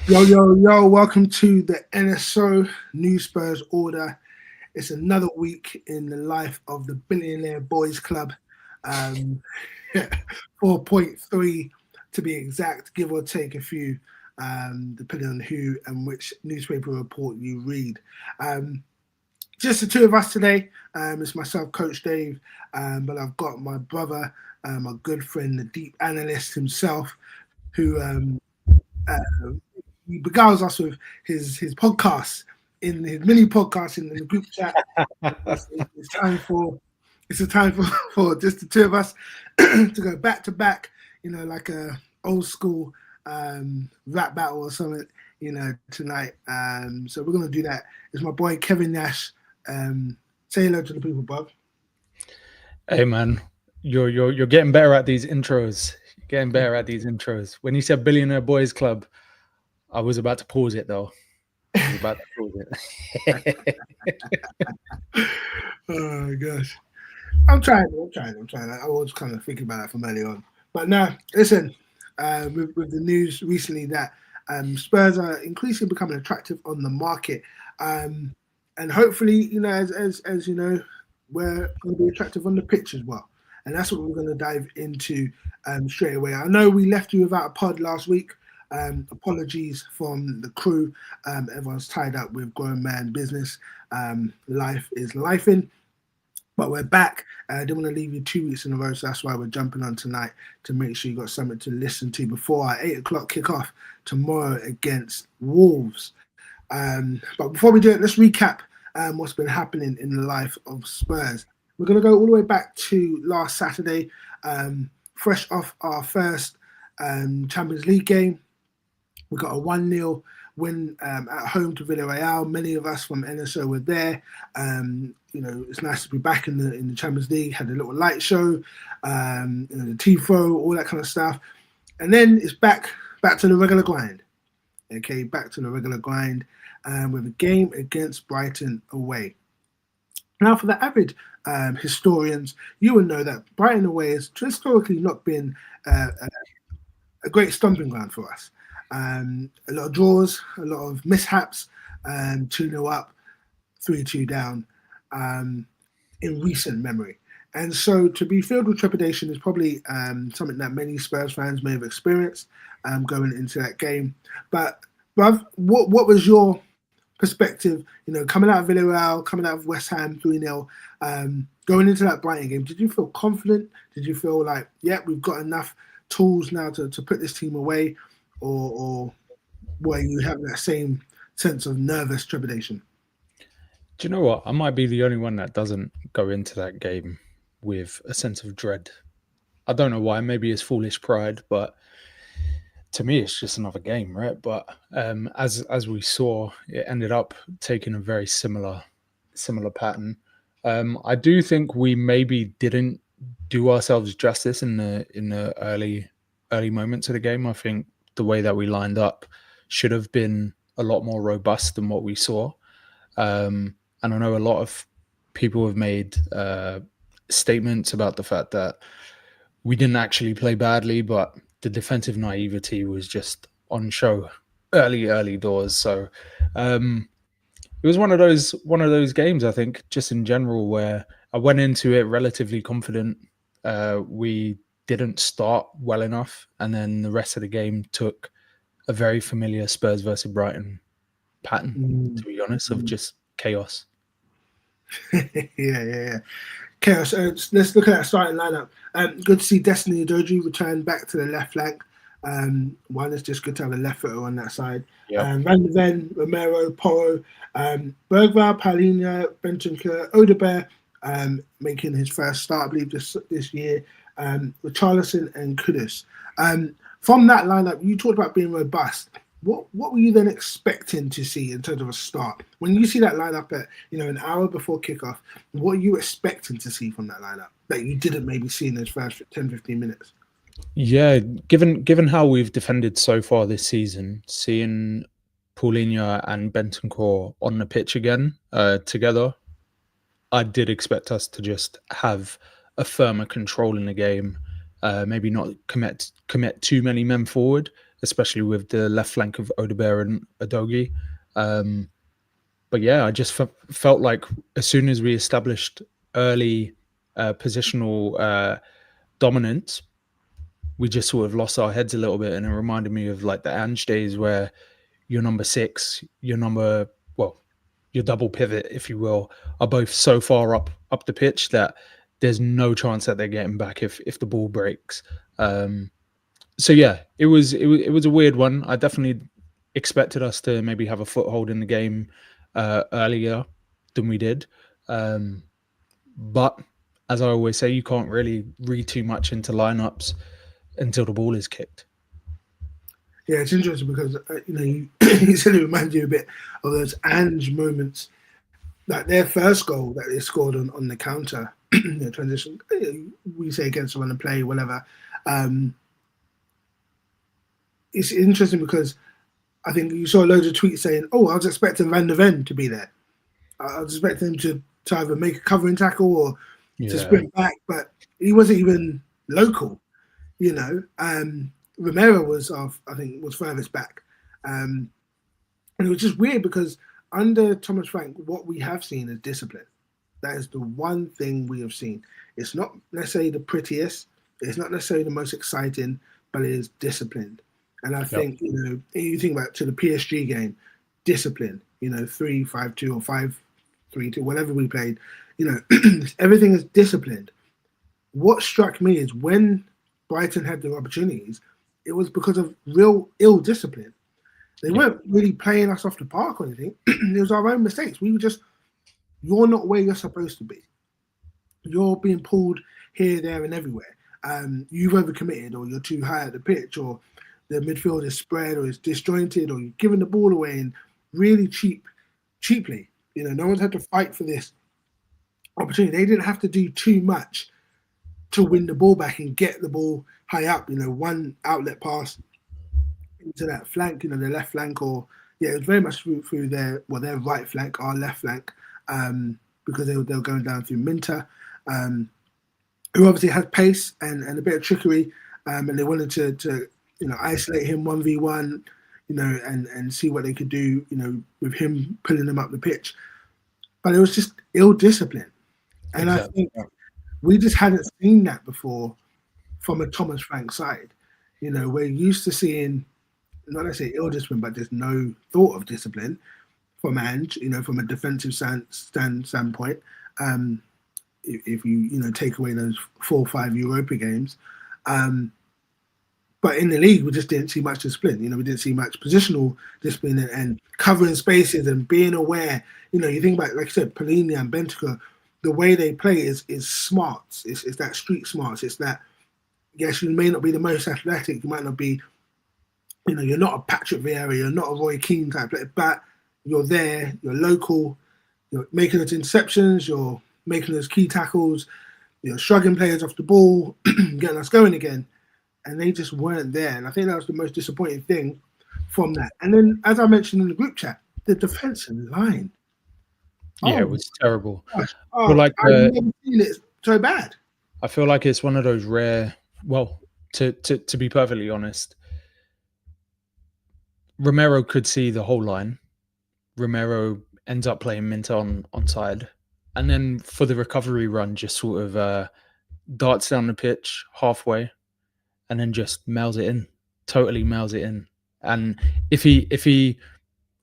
Yo, yo, yo, welcome to the NSO New Spurs Order. It's another week in the life of the Billionaire Boys Club. Um, 4.3 to be exact, give or take a few, depending on who and which newspaper report you read. Um, just the two of us today. It's myself, Coach Dave, but I've got my brother, my good friend, the deep analyst himself, who uh, he begals us with his podcast in his mini podcast in the group chat. It's time for it's a time for, for just the two of us to go back to back, like a old school rap battle or something, tonight. So we're gonna do that. It's my boy Kevin Nash. Say hello to the people, Bob. Hey man, you're getting better at these intros. You're getting better at these intros. When you said Billionaire Boys Club, I was about to pause it though. I was about to pause it. Oh gosh. I'm trying. I was kind of thinking about that from early on. But now, listen, with the news recently that Spurs are increasingly becoming attractive on the market. Um, and hopefully, as you know, we're going to be attractive on the pitch as well. And that's what we're going to dive into straight away. I know we left you without a pod last week. Apologies from the crew. Everyone's tied up with grown man business. Life is life in. But we're back. I didn't want to leave you 2 weeks in a row, so that's why we're jumping on tonight to make sure you got something to listen to before our 8 o'clock kickoff tomorrow against Wolves. But before we do it, let's recap what's been happening in the life of Spurs. We're going to go all the way back to last Saturday, fresh off our first Champions League game. We got a 1-0 win at home to Villarreal. Many of us from NSO were there. It's nice to be back in the Champions League. Had a little light show, the tifo, all that kind of stuff, and then it's back to the regular grind. Okay, back to the regular grind with a game against Brighton away. Now, for the avid historians, you will know that Brighton away has historically not been a great stomping ground for us. A lot of draws, a lot of mishaps, 2-0 up, 3-2 down in recent memory. And so to be filled with trepidation is probably something that many Spurs fans may have experienced going into that game. But, bruv, what was your perspective, coming out of Villarreal, coming out of West Ham 3-0, going into that Brighton game? Did you feel confident? Did you feel like, yeah, we've got enough tools now to put this team away? Or were you having that same sense of nervous trepidation? Do you know what? I might be the only one that doesn't go into that game with a sense of dread. I don't know why. Maybe it's foolish pride, but to me, it's just another game, right? But as we saw, it ended up taking a very similar pattern. I do think we maybe didn't do ourselves justice in the early moments of the game. I think the way that we lined up should have been a lot more robust than what we saw. And I know a lot of people have made statements about the fact that we didn't actually play badly, but the defensive naivety was just on show early doors. So it was one of those games, I think, just in general, where I went into it relatively confident. We didn't start well enough, and then the rest of the game took a very familiar Spurs versus Brighton pattern, to be honest, of just chaos. Yeah. Chaos. Let's look at that starting lineup. Good to see Destiny Udogie return back to the left flank. One, it's just good to have a left footer on that side. Yep. Van de Ven, Romero, Porro, Bergvall, Palhinha, Bentancur, Odegaard, making his first start, I believe, this year. Richarlison and Kudus. From that lineup, you talked about being robust. What were you then expecting to see in terms of a start? When you see that lineup at an hour before kickoff, what are you expecting to see from that lineup that you didn't maybe see in those first 10, 15 minutes? Yeah, given how we've defended so far this season, seeing Paulinho and Bentancur on the pitch again together, I did expect us to just have a firmer control in the game, maybe not commit too many men forward, especially with the left flank of Odebear and Adogi. But yeah, I just felt like as soon as we established early positional dominance, we just sort of lost our heads a little bit, and it reminded me of like the Ange days where your number six, your double pivot, if you will, are both so far up the pitch that there's no chance that they're getting back if the ball breaks. So yeah, it was a weird one. I definitely expected us to maybe have a foothold in the game earlier than we did, but as I always say, you can't really read too much into lineups until the ball is kicked. Yeah, it's interesting because you said it reminds you a bit of those Ange moments, like their first goal that they scored on the counter, transition. We say against run and play, whatever. It's interesting because I think you saw loads of tweets saying, "Oh, I was expecting Van der Ven to be there. I was expecting him to either make a covering tackle or to sprint back, but he wasn't even local." Romero was was furthest back, and it was just weird because under Thomas Frank, what we have seen is discipline. That is the one thing we have seen. It's not necessarily the prettiest, it's not necessarily the most exciting, but it is disciplined. And I think you think back to the PSG game, discipline. 3-5-2 or 5-3-2, whatever we played. Everything is disciplined. What struck me is when Brighton had their opportunities, it was because of real ill discipline. They weren't really playing us off the park or anything. It was our own mistakes. We were just, you're not where you're supposed to be. You're being pulled here, there, and everywhere. You've overcommitted, or you're too high at the pitch, or the midfield is spread, or it's disjointed, or you're giving the ball away and really cheaply. No one's had to fight for this opportunity. They didn't have to do too much to win the ball back and get the ball high up. One outlet pass into that flank, the left flank, or it was very much through their right flank, our left flank, because they were going down through Minter, who obviously had pace and a bit of trickery, and they wanted to isolate him 1v1, and see what they could do, with him pulling them up the pitch. But it was just ill discipline, and exactly. I think we just hadn't seen that before from a Thomas Frank side. We're used to seeing, not necessarily ill discipline, but there's no thought of discipline from Ange, from a defensive standpoint. If you take away those 4 or 5 Europa games. But in the league, we just didn't see much discipline. We didn't see much positional discipline and covering spaces and being aware. You think about, like I said, Polini and Bentancur, the way they play is smart. It's that street smarts. It's that, yes, you may not be the most athletic. You might not be, you're not a Patrick Vieira, you're not a Roy Keane type player, but you're there, you're local, you're making those interceptions, you're making those key tackles, you're shrugging players off the ball, getting us going again. And they just weren't there. And I think that was the most disappointing thing from that. And then, as I mentioned in the group chat, the defensive line. Yeah, it was terrible. I've never seen it so bad. I feel like it's one of those rare, to be perfectly honest, Romero could see the whole line. Romero ends up playing Minter on side. And then for the recovery run, just sort of darts down the pitch halfway and then just totally mails it in. And if he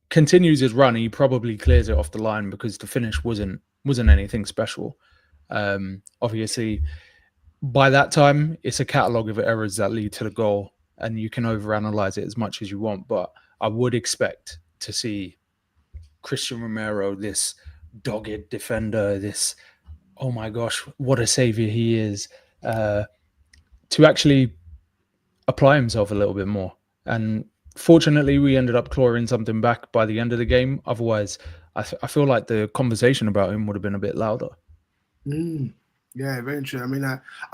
continues his run, he probably clears it off the line because the finish wasn't anything special. Obviously, by that time, it's a catalogue of errors that lead to the goal, and you can overanalyze it as much as you want. But I would expect to see Christian Romero, this dogged defender, this, oh my gosh, what a saviour he is, to actually apply himself a little bit more. And fortunately, we ended up clawing something back by the end of the game. Otherwise, I feel like the conversation about him would have been a bit louder. Yeah, very true. I mean,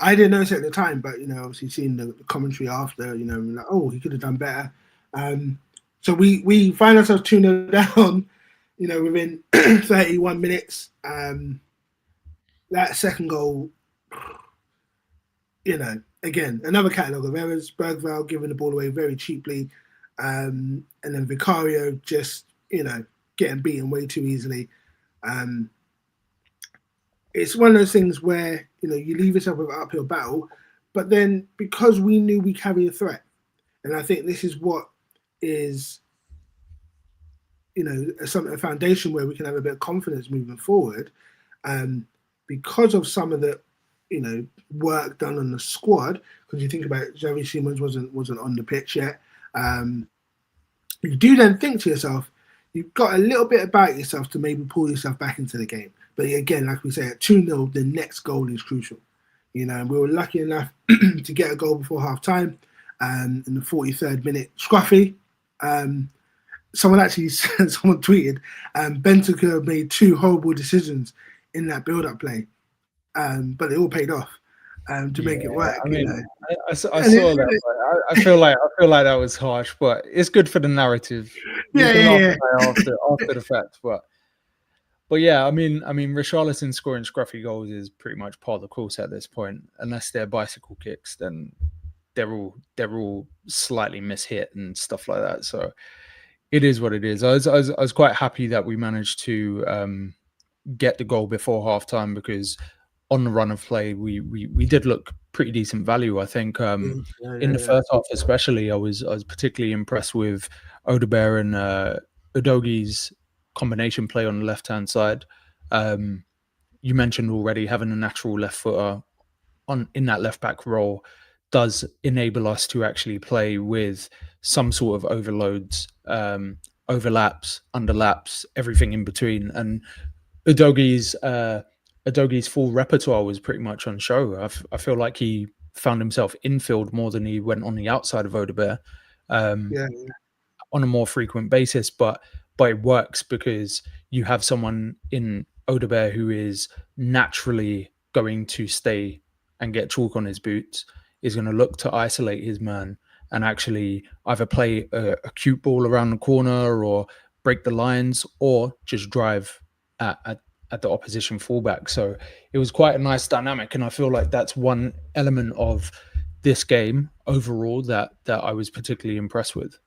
I didn't notice it at the time, but obviously seeing the commentary after, like, oh, he could have done better. So we find ourselves 2-0 down, within 31 minutes. That second goal, again, another catalogue of errors. Bergvall giving the ball away very cheaply. and then Vicario just getting beaten way too easily. Um, it's one of those things where you leave yourself with an uphill battle, but then because we knew we carry a threat, and I think this is what is a foundation where we can have a bit of confidence moving forward, um, because of some of the work done on the squad. Because you think about it, Xavi Simons wasn't on the pitch yet. You do then think to yourself, you've got a little bit about yourself to maybe pull yourself back into the game. But again, like we say, at 2-0, the next goal is crucial. And we were lucky enough to get a goal before half time, in the 43rd minute. Scruffy. Someone tweeted, Bentancur made 2 horrible decisions in that build-up play, but they all paid off to make it work. I mean, I saw that. But I feel like that was harsh, but it's good for the narrative. You can laugh after the fact, but yeah, I mean, Richarlison scoring scruffy goals is pretty much part of the course at this point. Unless they're bicycle kicks, then they're all slightly mishit and stuff like that. So it is what it is. I was quite happy that we managed to get the goal before halftime, because on the run of play we did look pretty decent value. I think in the first half especially, I was particularly impressed with Odegaard and Udogi's combination play on the left hand side. You mentioned already having a natural left footer in that left back role does enable us to actually play with some sort of overloads, overlaps, underlaps, everything in between. And Udogi's full repertoire was pretty much on show. I feel like he found himself infield more than he went on the outside of Odegaard, on a more frequent basis. But it works because you have someone in Odegaard who is naturally going to stay and get chalk on his boots, is going to look to isolate his man and actually either play a cute ball around the corner or break the lines, or just drive at the opposition fullback. So it was quite a nice dynamic, and I feel like that's one element of this game overall that I was particularly impressed with.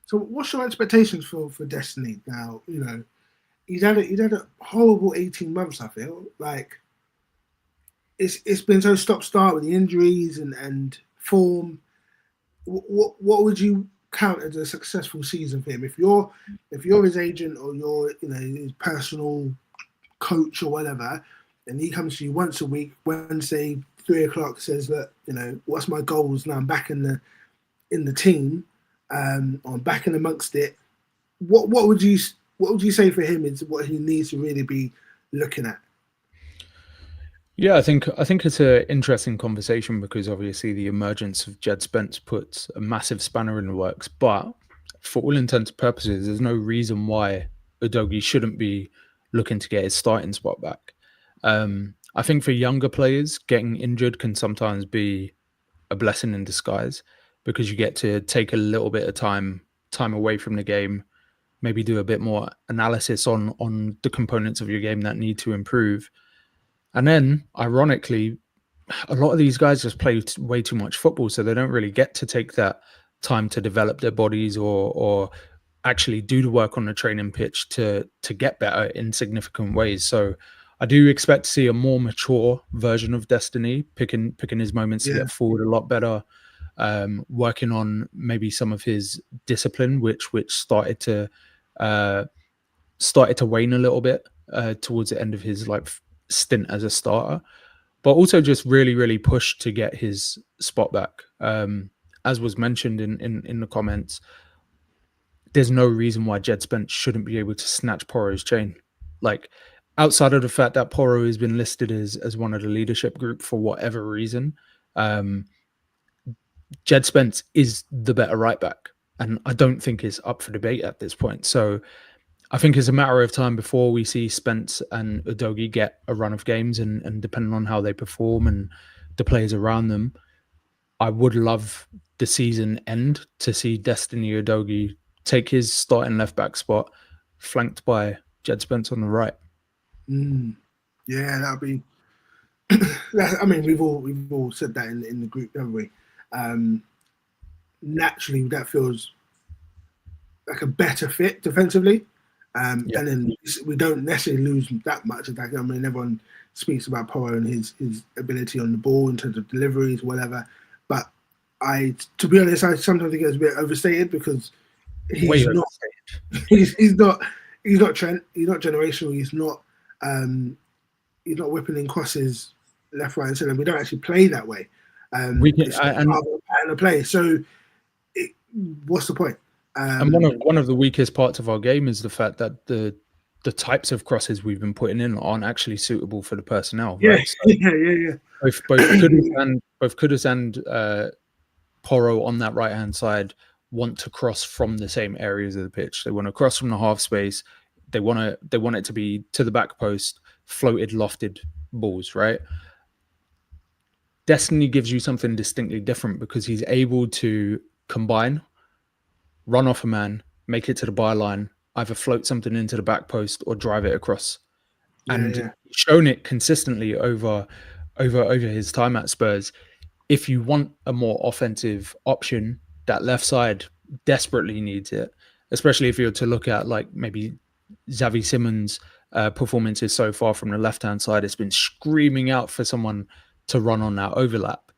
So what's your expectations for Destiny now? He's had a horrible 18 months, I feel. Like it's been so stop-start with the injuries and form. What would you count as a successful season for him? If you're his agent, or you're his personal coach or whatever, and he comes to you once a week, Wednesday, 3:00, says that what's my goals now? I'm back in the team, I'm back in amongst it. What would you say for him is what he needs to really be looking at? Yeah, I think it's an interesting conversation, because obviously the emergence of Jed Spence puts a massive spanner in the works. But for all intents and purposes, there's no reason why Udogie shouldn't be looking to get his starting spot back. I think for younger players, getting injured can sometimes be a blessing in disguise, because you get to take a little bit of time away from the game, maybe do a bit more analysis on the components of your game that need to improve. And then, ironically, a lot of these guys just play way too much football, so they don't really get to take that time to develop their bodies or actually do the work on the training pitch to get better in significant ways. So I do expect to see a more mature version of Destiny, picking his moments to get forward a lot better, working on maybe some of his discipline, which started to wane a little bit towards the end of his stint as a starter, but also just really pushed to get his spot back. As was mentioned in the comments, there's no reason why Jed Spence shouldn't be able to snatch Porro's chain. Like, outside of the fact that Porro has been listed as one of the leadership group for whatever reason, Jed Spence is the better right back, and I don't think it's up for debate at this point. So I think it's a matter of time before we see Spence and Udogie get a run of games, and depending on how they perform and the players around them, I would love the season end to see Destiny Udogie take his starting left back spot, flanked by Jed Spence on the right. Yeah, that'd be. I mean, we've all said that in the group, haven't we? Naturally, that feels like a better fit defensively. Yeah. And then we don't necessarily lose that much attack. I mean, everyone speaks about Porro and his ability on the ball in terms of deliveries, whatever. But to be honest, I sometimes think it's a bit overstated because Way he's not, overstated. he's not Trent. He's not generational. Um, he's not whipping in crosses left, right, and center. We don't actually play that way. We can, It's just and part of the pattern of play. So, what's the point? And one of the weakest parts of our game is the fact that the types of crosses we've been putting in aren't actually suitable for the personnel, Yeah, right? So yeah. both Kudus and Porro on that right hand side want to cross from the same areas of the pitch. They want to cross from the half space. They want it to be to the back post, floated, lofted balls, right? Destiny gives you something distinctly different because he's able to combine, run off a man, make it to the byline, either float something into the back post or drive it across. And Yeah. shown it consistently over his time at Spurs. If you want a more offensive option, that left side desperately needs it, especially if you're to look at like maybe Xavi Simons' performances so far from the left hand side. It's been screaming out for someone to run on that overlap.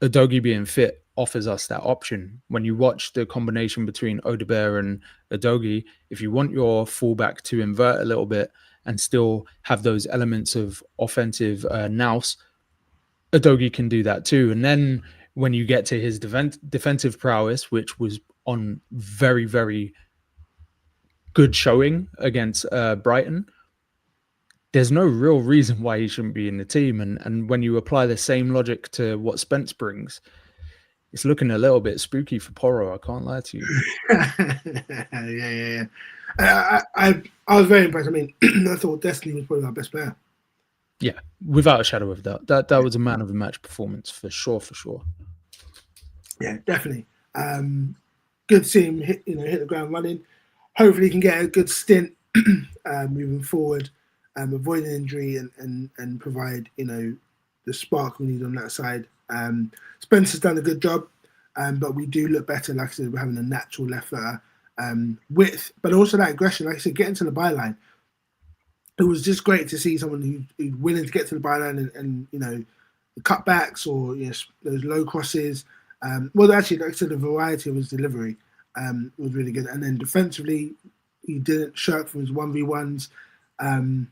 Udogie being fit offers us that option. When you watch the combination between Odebear and Udogie, if you want your fullback to invert a little bit and still have those elements of offensive nous, Udogie can do that too. And then when you get to his defensive prowess, which was on very, very good showing against Brighton, there's no real reason why he shouldn't be in the team. And when you apply the same logic to what Spence brings, it's looking a little bit spooky for Porro. I can't lie to you. Yeah. I was very impressed. I mean, I thought Destiny was probably our best player. Yeah, without a shadow of doubt. That was a man of the match performance for sure. Yeah, definitely. Good to see him hit the ground running. Hopefully, he can get a good stint moving forward, avoid an injury and provide the spark we need on that side. Spencer's done a good job, but we do look better. Like I said, we're having a natural left footer width, but also that aggression. Like I said, getting to the byline. It was just great to see someone who's willing to get to the byline and the cutbacks or those low crosses. Well, actually, like I said, the variety of his delivery was really good. And then defensively, he didn't shirk from his 1v1s. And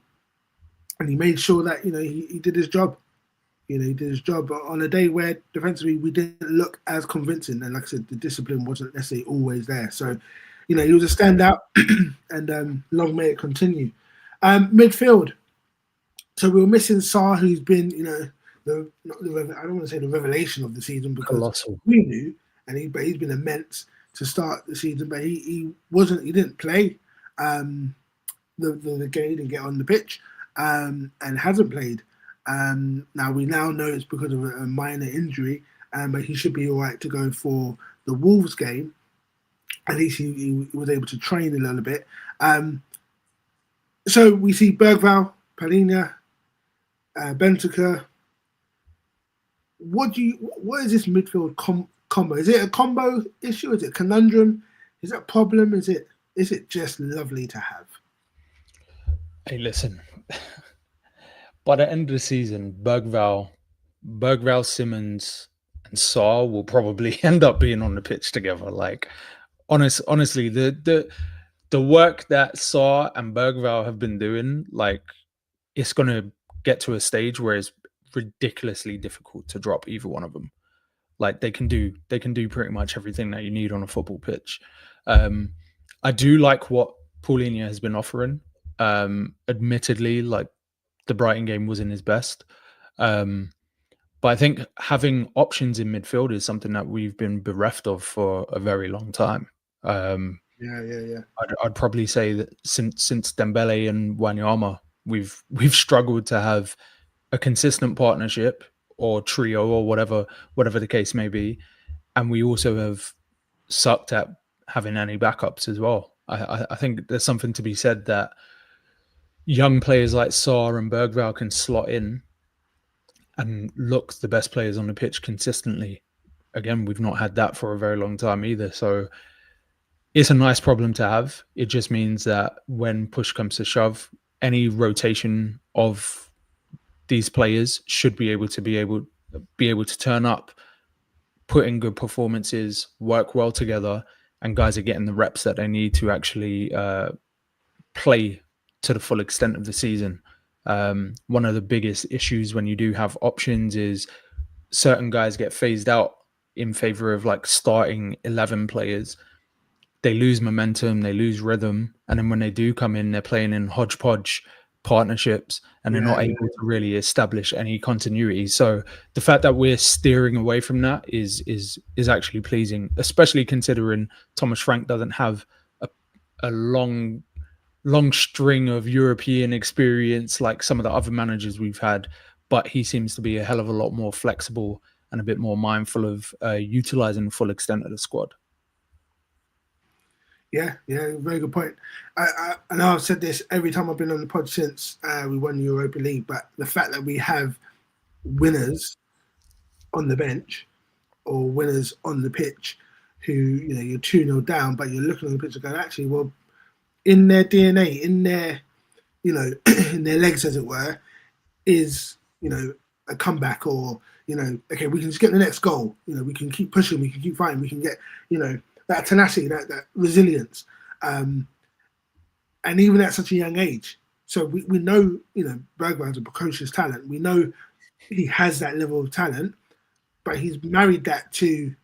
he made sure that, he did his job. He did his job on a day where defensively we didn't look as convincing. And like I said, the discipline wasn't necessarily always there. So, he was a standout and long may it continue. Midfield. So we were missing Sarr, who's been, I don't want to say the revelation of the season because Colossal. we knew, but he's been immense to start the season. But he didn't play the game, he didn't get on the pitch, and hasn't played. Now we know it's because of a minor injury, but he should be all right to go for the Wolves game. At least he was able to train a little bit. So we see Bergvall, Palhinha, Benteke. What is this midfield combo? Is it a combo issue? Is it a conundrum? Is it a problem? Is it just lovely to have? Hey, listen. By the end of the season, Bergvall, Simmons, and Sarr will probably end up being on the pitch together. Like, honestly, the work that Sarr and Bergvall have been doing, like, it's gonna get to a stage where it's ridiculously difficult to drop either one of them. Like they can do pretty much everything that you need on a football pitch. I do like what Paulinho has been offering. Admittedly, like the Brighton game wasn't his best. But I think having options in midfield is something that we've been bereft of for a very long time. Yeah. I'd probably say that since Dembele and Wanyama, we've struggled to have a consistent partnership or trio or whatever the case may be, and we also have sucked at having any backups as well. I think there's something to be said that young players like Sarr and Bergvall can slot in and look the best players on the pitch consistently. Again, we've not had that for a very long time either. So it's a nice problem to have. It just means that when push comes to shove, any rotation of these players should be able to turn up, put in good performances, work well together, and guys are getting the reps that they need to actually play to the full extent of the season. One of the biggest issues when you do have options is certain guys get phased out in favor of like starting 11 players. They lose momentum, they lose rhythm, and then when they do come in, they're playing in hodgepodge partnerships, and they're not able to really establish any continuity. So the fact that we're steering away from that is actually pleasing, especially considering Thomas Frank doesn't have a long string of European experience like some of the other managers we've had, but he seems to be a hell of a lot more flexible and a bit more mindful of utilizing the full extent of the squad. Yeah, very good point. I know I've said this every time I've been on the pod since we won the Europa League, but the fact that we have winners on the bench or winners on the pitch who, you're 2-0 down, but you're looking on the pitch and going, actually, well, in their DNA, in their, in their legs, as it were, is, a comeback or, okay, we can just get the next goal. We can keep pushing, we can keep fighting, we can get, that tenacity, that resilience, and even at such a young age. So we know, Bergwijn's a precocious talent. We know he has that level of talent, but he's married that to.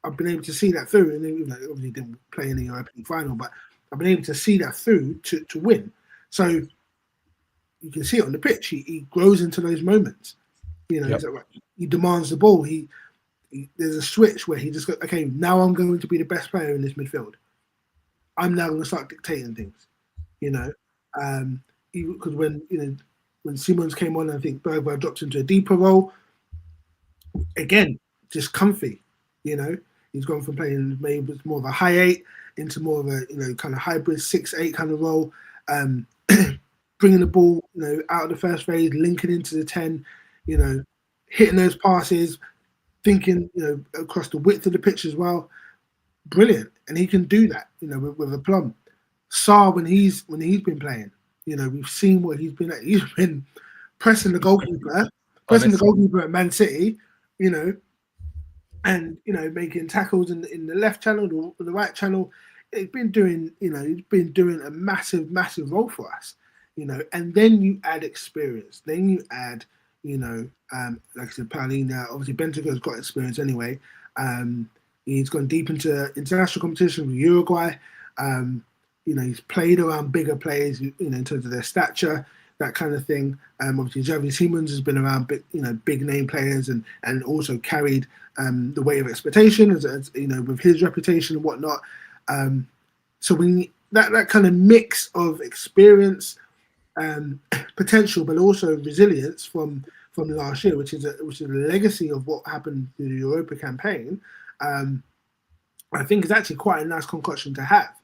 I've been able to see that through, and obviously didn't play in the European final, but I've been able to see that through to win. So you can see it on the pitch. He grows into those moments. Yep. He demands the ball. There's a switch where he just goes, okay, now I'm going to be the best player in this midfield. I'm now going to start dictating things, because when Simons came on, I think Bergwijn dropped into a deeper role. Again, just comfy, He's gone from playing maybe more of a high 8 into more of a kind of hybrid 6-8 kind of role, bringing the ball out of the first phase, linking into the 10, hitting those passes, thinking across the width of the pitch as well. Brilliant, and he can do that with aplomb. Sarr, when he's been playing, we've seen what he's been at. He's been pressing the goalkeeper at Man City, and making tackles in the left channel or the right channel. He's been doing a massive role for us, and then you add experience, then you add like I said, Paulina, obviously Bentancur's got experience anyway. He's gone deep into international competition with Uruguay. He's played around bigger players, in terms of their stature, that kind of thing. Obviously, Xavi Simons has been around big name players and also carried the weight of expectation, as with his reputation and whatnot. So that kind of mix of experience, potential, but also resilience from last year, which is a legacy of what happened in the Europa campaign. I think is actually quite a nice concoction to have,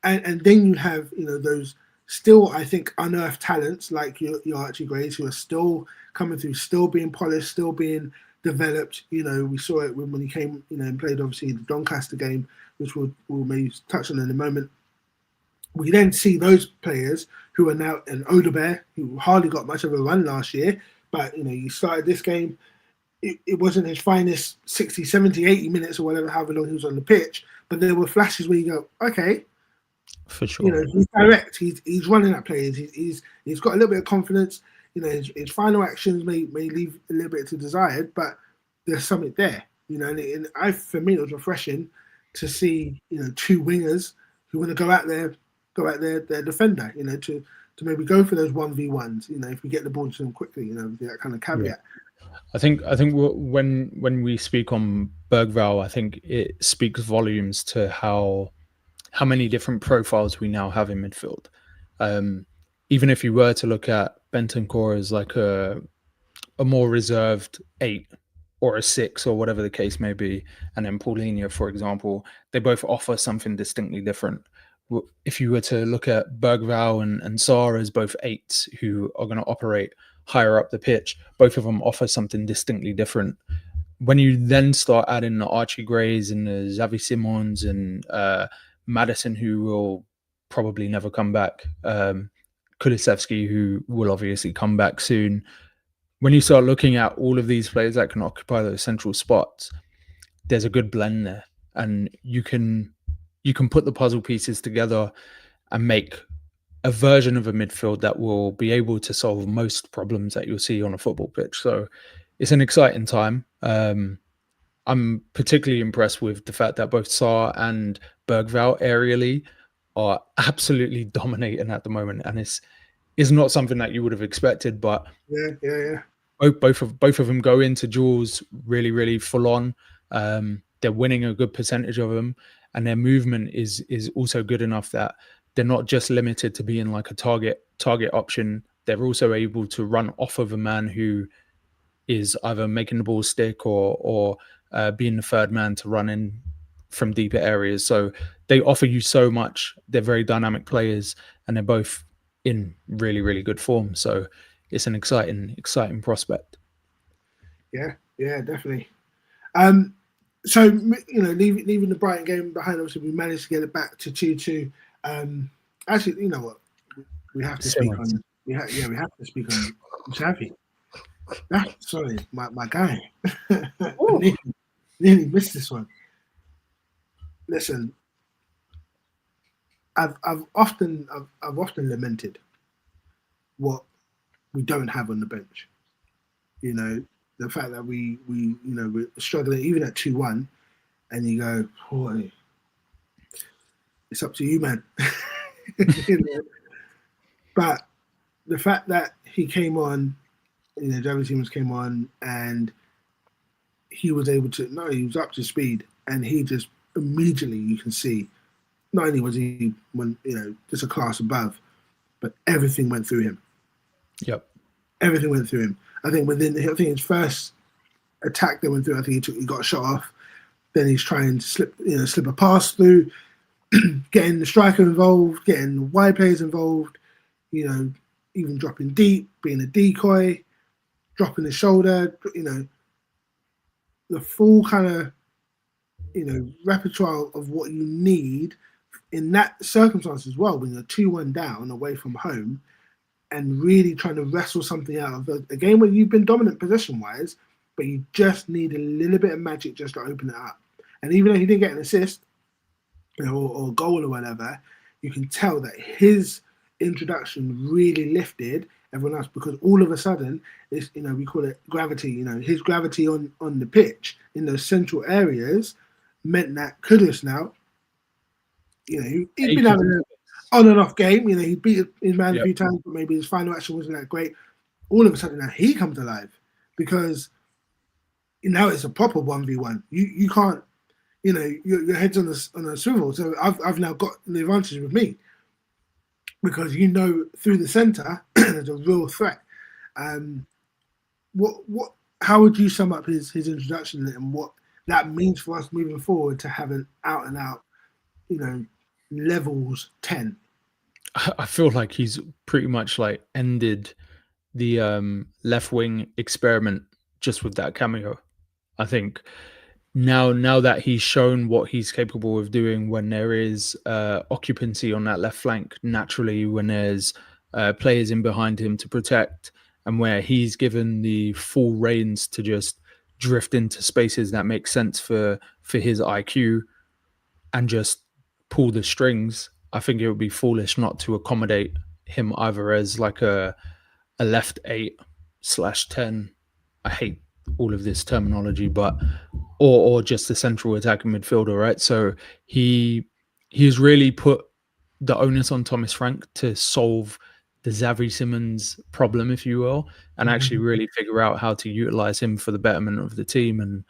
and then you have those still, I think, unearthed talents like your Archie Grays, who are still coming through, still being polished, still being developed. We saw it when he came, and played obviously the Doncaster game, which we'll maybe touch on in a moment. We then see those players who are now an Odebear, who hardly got much of a run last year, but he started this game. It wasn't his finest 60, 70, 80 minutes or whatever, however long he was on the pitch, but there were flashes where you go, okay, for sure. He's direct. He's running at players. He's got a little bit of confidence. His final actions may leave a little bit to desired, but there's something there. And for me, it was refreshing to see two wingers who want to go out there, their defender. To maybe go for those 1v1s. If we get the ball to them quickly. That kind of caveat. Yeah. I think when we speak on Bergwijn, I think it speaks volumes to how many different profiles we now have in midfield. Even if you were to look at Bentancur as like a more reserved 8 or a 6 or whatever the case may be, and then Paulinho, for example, they both offer something distinctly different. If you were to look at Bergwijn and Sarr as both 8s who are going to operate higher up the pitch, both of them offer something distinctly different. when you then start adding the Archie Grays and the Xavi Simons and Madison, who will probably never come back, Kulusevski, who will obviously come back soon. When you start looking at all of these players that can occupy those central spots, there's a good blend there, and you can put the puzzle pieces together and make a version of a midfield that will be able to solve most problems that you'll see on a football pitch. So it's an exciting time. I'm particularly impressed with the fact that both Sarr and Bergvall aerially are absolutely dominating at the moment, and it's not something that you would have expected. But yeah. Both of them go into duels really full on. They're winning a good percentage of them, and their movement is also good enough that they're not just limited to being like a target option. They're also able to run off of a man who is either making the ball stick or being the third man to run in from deeper areas. So they offer you so much. They're very dynamic players, and they're both in really good form. So it's an exciting prospect. Yeah, definitely. So leaving the Brighton game behind, obviously we managed to get it back to 2-2. Actually, you know what? We have to speak on. We have to speak on Xavi. Sorry, my guy. nearly missed this one. Listen, I've often lamented what we don't have on the bench. You know, the fact that we're struggling even at 2-1, and you go, boy, it's up to you, man. You know? But the fact that he came on, Xavi Simons came on, and he was able to. No, he was up to speed, and he just immediately, you can see, not only was he just a class above, but everything went through him. Yep, everything went through him. I think his first attack that went through, I think he got a shot off. Then he's trying to slip a pass through, getting the striker involved, getting the wide players involved. Even dropping deep, being a decoy, dropping the shoulder. The full kind of repertoire of what you need in that circumstance as well, when you're 2-1 down away from home, and really trying to wrestle something out of a game where you've been dominant possession-wise, but you just need a little bit of magic just to open it up. And even though he didn't get an assist, or goal or whatever, you can tell that his introduction really lifted everyone else, because all of a sudden, it's, we call it gravity. His gravity on the pitch in those central areas meant that Kudus now, he'd been having an on and off game. He beat his man a few times, but maybe his final action wasn't that great. All of a sudden now he comes alive, because now it's a proper 1v1. You can't, your head's on a swivel. So I've now got the advantage with me, because through the centre there's a real threat. How would you sum up his introduction and what that means for us moving forward to have an out and out, levels 10? I feel like he's pretty much like ended the left wing experiment just with that cameo. I think now that he's shown what he's capable of doing when there is occupancy on that left flank, naturally when there's players in behind him to protect, and where he's given the full reins to just drift into spaces that make sense for his IQ and just pull the strings, I think it would be foolish not to accommodate him either as like a left 8/10. I hate all of this terminology, but or just a central attacking midfielder, right? So he's really put the onus on Thomas Frank to solve the Xavi Simons problem, if you will, and actually really figure out how to utilize him for the betterment of the team. And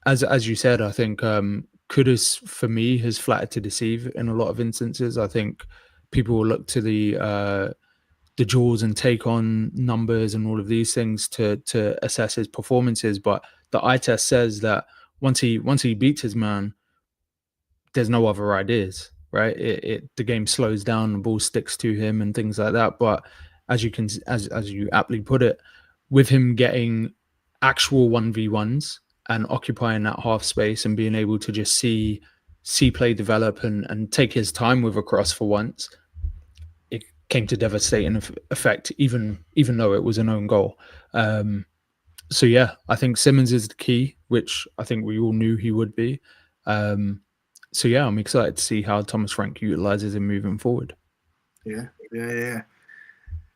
as you said, I think Kudus, for me, has flattered to deceive in a lot of instances. I think people will look to the jaws and take on numbers and all of these things to assess his performances, but the eye test says that once he beats his man, there's no other ideas, right? The game slows down, the ball sticks to him and things like that. But as you aptly put it, with him getting actual 1v1s and occupying that half space and being able to just see play develop and take his time with a cross for once, it came to devastating effect, even though it was an own goal. So yeah, I think Simmons is the key, which I think we all knew he would be. So yeah, I'm excited to see how Thomas Frank utilizes him moving forward. Yeah.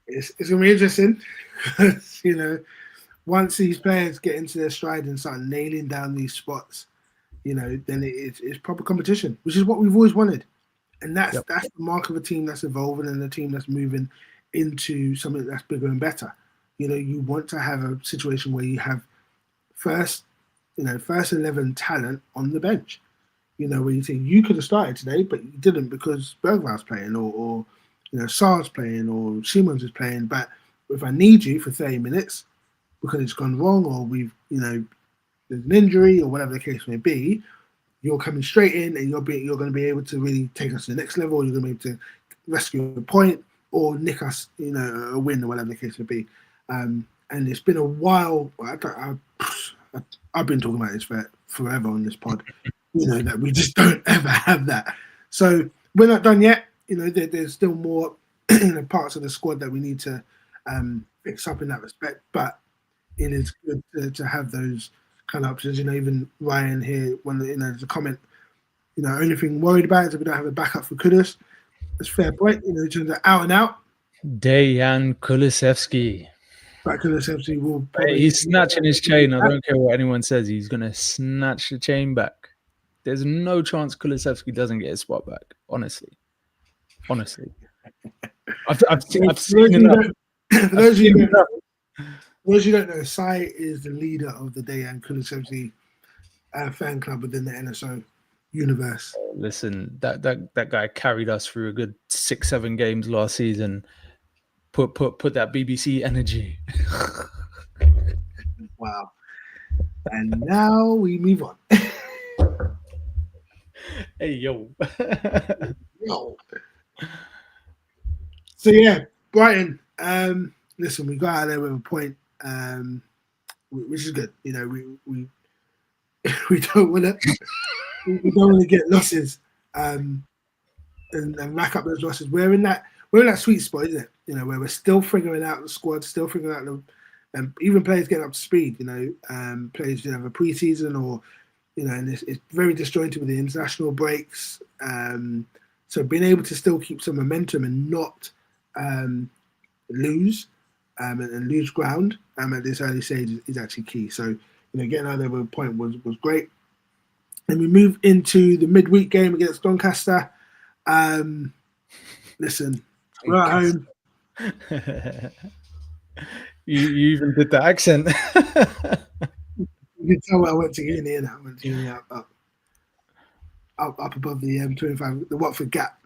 It's gonna be interesting. You know, once these players get into their stride and start nailing down these spots, you know, then it's proper competition, which is what we've always wanted. And that's the mark of a team that's evolving and a team that's moving into something that's bigger and better. You know, you want to have a situation where you have first 11 talent on the bench. You know, where you think you could have started today, but you didn't because Bergval's playing or Sar's playing or Simmons is playing. But if I need you for 30 minutes because it's gone wrong or there's an injury or whatever the case may be, you're coming straight in and you're going to be able to really take us to the next level. Or you're going to be able to rescue a point or nick us, a win or whatever the case may be. And it's been a while. I've been talking about this for forever on this pod. That we just don't ever have that. So we're not done yet. There's still more parts of the squad that we need to fix up in that respect. But it is good to have those kind of options. Even Ryan here, there's a comment. Only thing worried about is if we don't have a backup for Kudus. It's fair point. In terms of out and out. Dejan Kulusevski. But Kulusevski will probably. He's snatching his chain. I don't care what anyone says. He's going to snatch the chain back. There's no chance Kulusevski doesn't get his spot back. Honestly, I've seen enough. For those of you who don't know, Sai is the leader of the Dejan Kulusevski fan club within the NSO universe. Listen, that guy carried us through a good 6-7 games last season. Put that BBC energy. Wow. And now we move on. Hey yo. So yeah, Brighton. Listen, we got out of there with a point, which is good. We don't want to get losses and rack up those losses. We're in that sweet spot, isn't it? Where we're still figuring out the squad, still figuring out even players getting up to speed. Players have a preseason or. And it's very disjointed with the international breaks. So being able to still keep some momentum and not lose and lose ground at this early stage is actually key. So, getting out there with a point was great. And we move into the midweek game against Doncaster. Listen, we're at home. You even did the accent. You can tell where I went to uni and I went to uni up above the M25, the Watford Gap.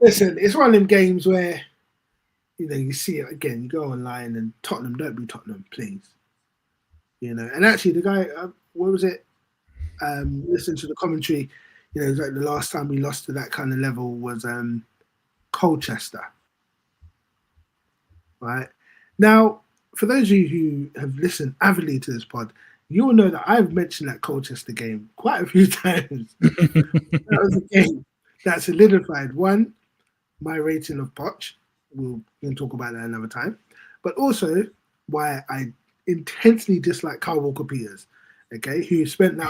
Listen, it's one of them games where you see it again. You go online and Tottenham, don't be Tottenham, please. And actually the guy, what was it? Listen to the commentary. It's like the last time we lost to that kind of level was Colchester. Right now. For those of you who have listened avidly to this pod, you will know that I've mentioned that Colchester game quite a few times. That was a game that solidified, one, my rating of Poch. We can talk about that another time. But also why I intensely dislike Kyle Walker-Peters, okay, who spent that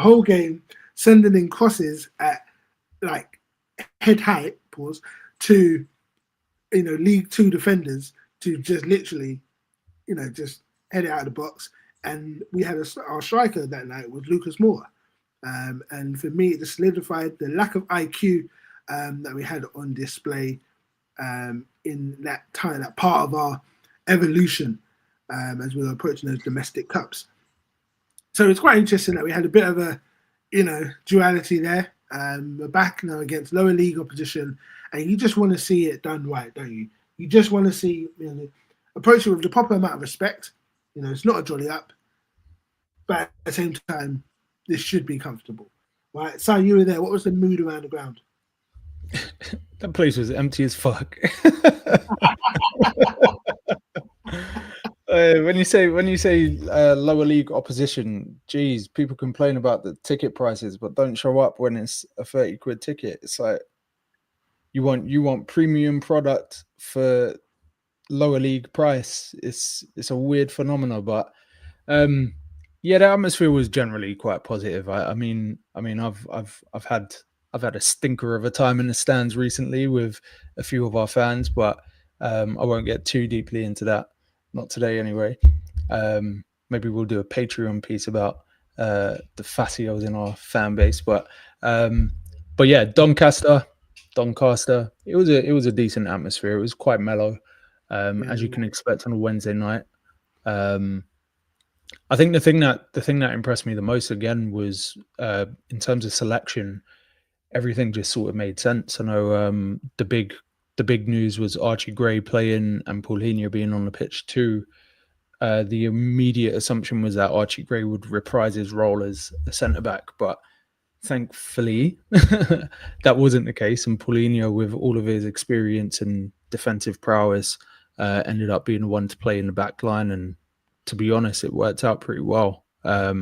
whole game sending in crosses at like head height, to League Two defenders to just literally, just head it out of the box. And we had our striker that night was Lucas Moura. And for me, it just solidified the lack of IQ that we had on display in that time, that part of our evolution as we were approaching those domestic cups. So it's quite interesting that we had a bit of a, duality there. We're back now against lower league opposition. And you just want to see it done right, don't you? You just want to see, approach it with the proper amount of respect. It's not a jolly up, but at the same time, this should be comfortable, right? So you were there. What was the mood around the ground? That place was empty as fuck. When you say lower league opposition, geez, people complain about the ticket prices, but don't show up when it's a 30 quid ticket. It's like you want premium product for lower league price. It's a weird phenomenon, but yeah, the atmosphere was generally quite positive. I've had a stinker of a time in the stands recently with a few of our fans, but I won't get too deeply into that. Not today, anyway. Maybe we'll do a Patreon piece about the facios in our fan base, but yeah, Doncaster. It was a decent atmosphere. It was quite mellow, as you can expect on a Wednesday night. I think the thing that impressed me the most again was in terms of selection, everything just sort of made sense. I know the big news was Archie Gray playing and Paulinho being on the pitch too. The immediate assumption was that Archie Gray would reprise his role as a centre back, but thankfully that wasn't the case. And Paulinho, with all of his experience and defensive prowess, ended up being the one to play in the back line. And to be honest, it worked out pretty well. I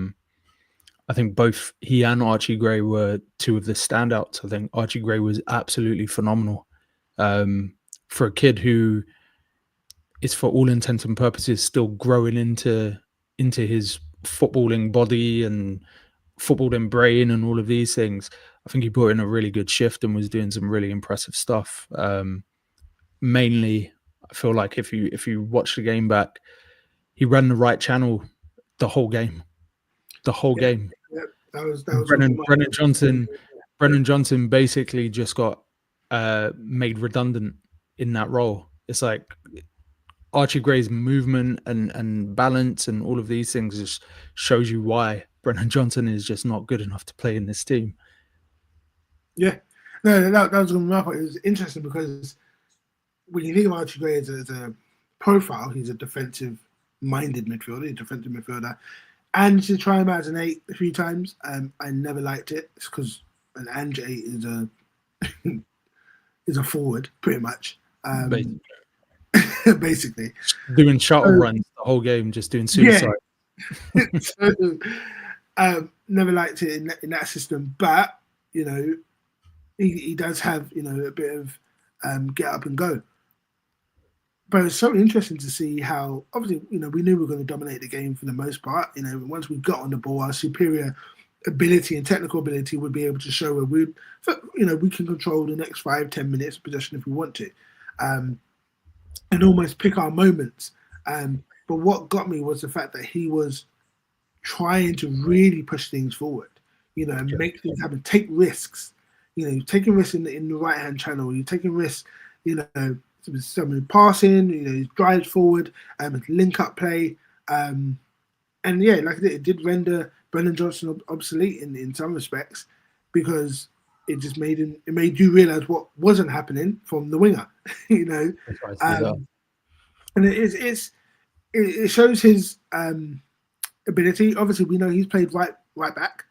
think both he and Archie Gray were two of the standouts. I think Archie Gray was absolutely phenomenal for a kid who is, for all intents and purposes, still growing into his footballing body and footballing brain and all of these things. I think he brought in a really good shift and was doing some really impressive stuff. Mainly, I feel like if you watch the game back, he ran the right channel the whole game. The whole game. Yeah, that was Brennan Johnson basically just got made redundant in that role. It's like Archie Gray's movement and balance and all of these things just shows you why Brennan Johnson is just not good enough to play in this team. Yeah, no, that was going to be my point. It was interesting because when you think of Archie Gray as a profile, he's a defensive-minded midfielder, a defensive midfielder. And to try him out as an 8 a few times, I never liked it. It's because an Ange 8 is a is a forward, pretty much. Basically. Doing shuttle runs the whole game, just doing suicide. Yeah. So, never liked it in that system. But, he does have, a bit of get up and go. But it's so interesting to see how, obviously, we knew we were going to dominate the game for the most part. Once we got on the ball, our superior ability and technical ability would be able to show where we can control the next 5-10 minutes of possession if we want to, and almost pick our moments. But what got me was the fact that he was trying to really push things forward, and make things happen, take risks. Taking risks in the right-hand channel. You're taking risks, some passing, drives forward, link-up play. And yeah, like I said, it did render Brennan Johnson obsolete in some respects, because it just made you realise what wasn't happening from the winger, and it shows his ability. Obviously, we know he's played right back,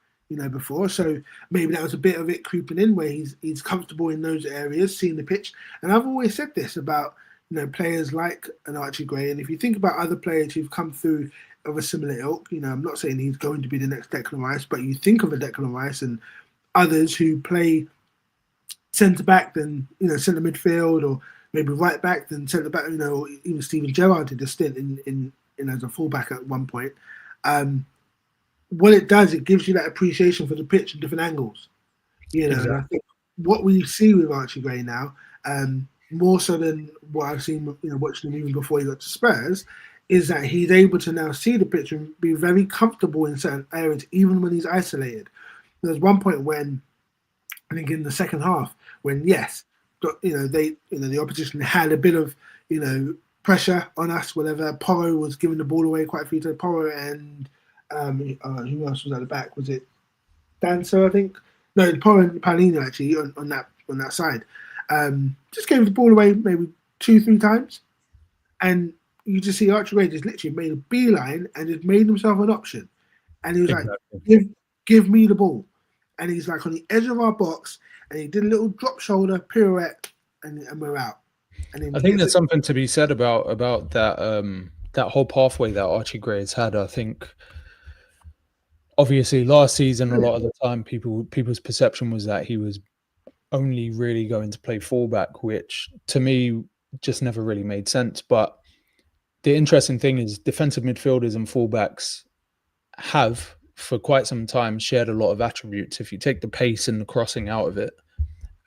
before, so maybe that was a bit of it creeping in, where he's comfortable in those areas, seeing the pitch. And I've always said this about players like an Archie Gray, and if you think about other players who've come through of a similar ilk, I'm not saying he's going to be the next Declan Rice, but you think of a Declan Rice and others who play centre back than centre midfield, or maybe right back than centre back. Even Steven Gerrard did a stint in as a fullback at one point. What it does, it gives you that appreciation for the pitch in different angles. Exactly. And I think what we see with Archie Gray now, more so than what I've seen, watching him even before he got to Spurs, is that he's able to now see the pitch and be very comfortable in certain areas, even when he's isolated. There's one point when, I think in the second half, when yes, the opposition had a bit of pressure on us. Whatever, Porro was giving the ball away quite a few times. Porro and who else was at the back? Was it Dancer? I think no, Porro and Paulinho actually on that side. Just gave the ball away maybe 2-3 times, and you just see Archie Gray just literally made a beeline and just made himself an option, and he was like, "Give me the ball," and he's like on the edge of our box, and he did a little drop shoulder pirouette, and we're out. And I think there's something to be said about that that whole pathway that Archie Gray has had. I think obviously last season, a lot of the time, people's perception was that he was only really going to play fullback, which to me just never really made sense. But the interesting thing is defensive midfielders and fullbacks have for quite some time shared a lot of attributes. If you take the pace and the crossing out of it,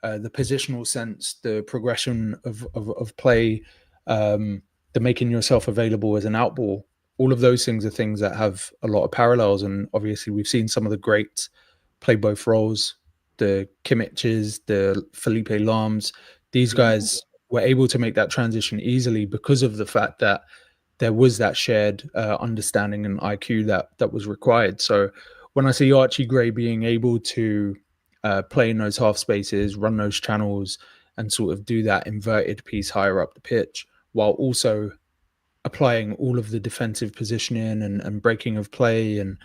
the positional sense, the progression of play, the making yourself available as an outball, all of those things are things that have a lot of parallels. And obviously, we've seen some of the greats play both roles. The Kimmiches, the Felipe Lams, these guys were able to make that transition easily because of the fact that there was that shared understanding and IQ that was required. So when I see Archie Gray being able to play in those half spaces, run those channels, and sort of do that inverted piece higher up the pitch, while also applying all of the defensive positioning and breaking of play and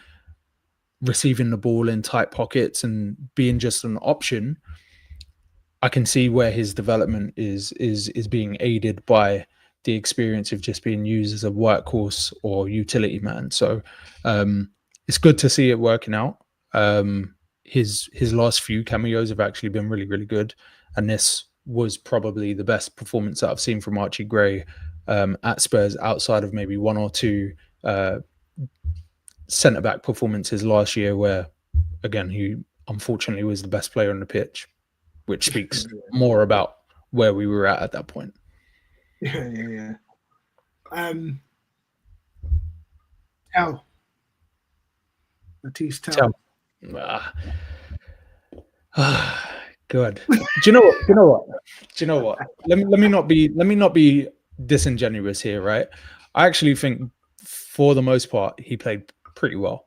receiving the ball in tight pockets and being just an option, I can see where his development is being aided by the experience of just being used as a workhorse or utility man. So it's good to see it working out. His last few cameos have actually been really, really good, and this was probably the best performance that I've seen from Archie Gray at Spurs, outside of maybe one or two centre back performances last year, where again he unfortunately was the best player on the pitch, which speaks more about where we were at that point. Yeah. Tell. Matisse Tell. Good. Do you know what? Let me not be disingenuous here, right? I actually think for the most part he played pretty well.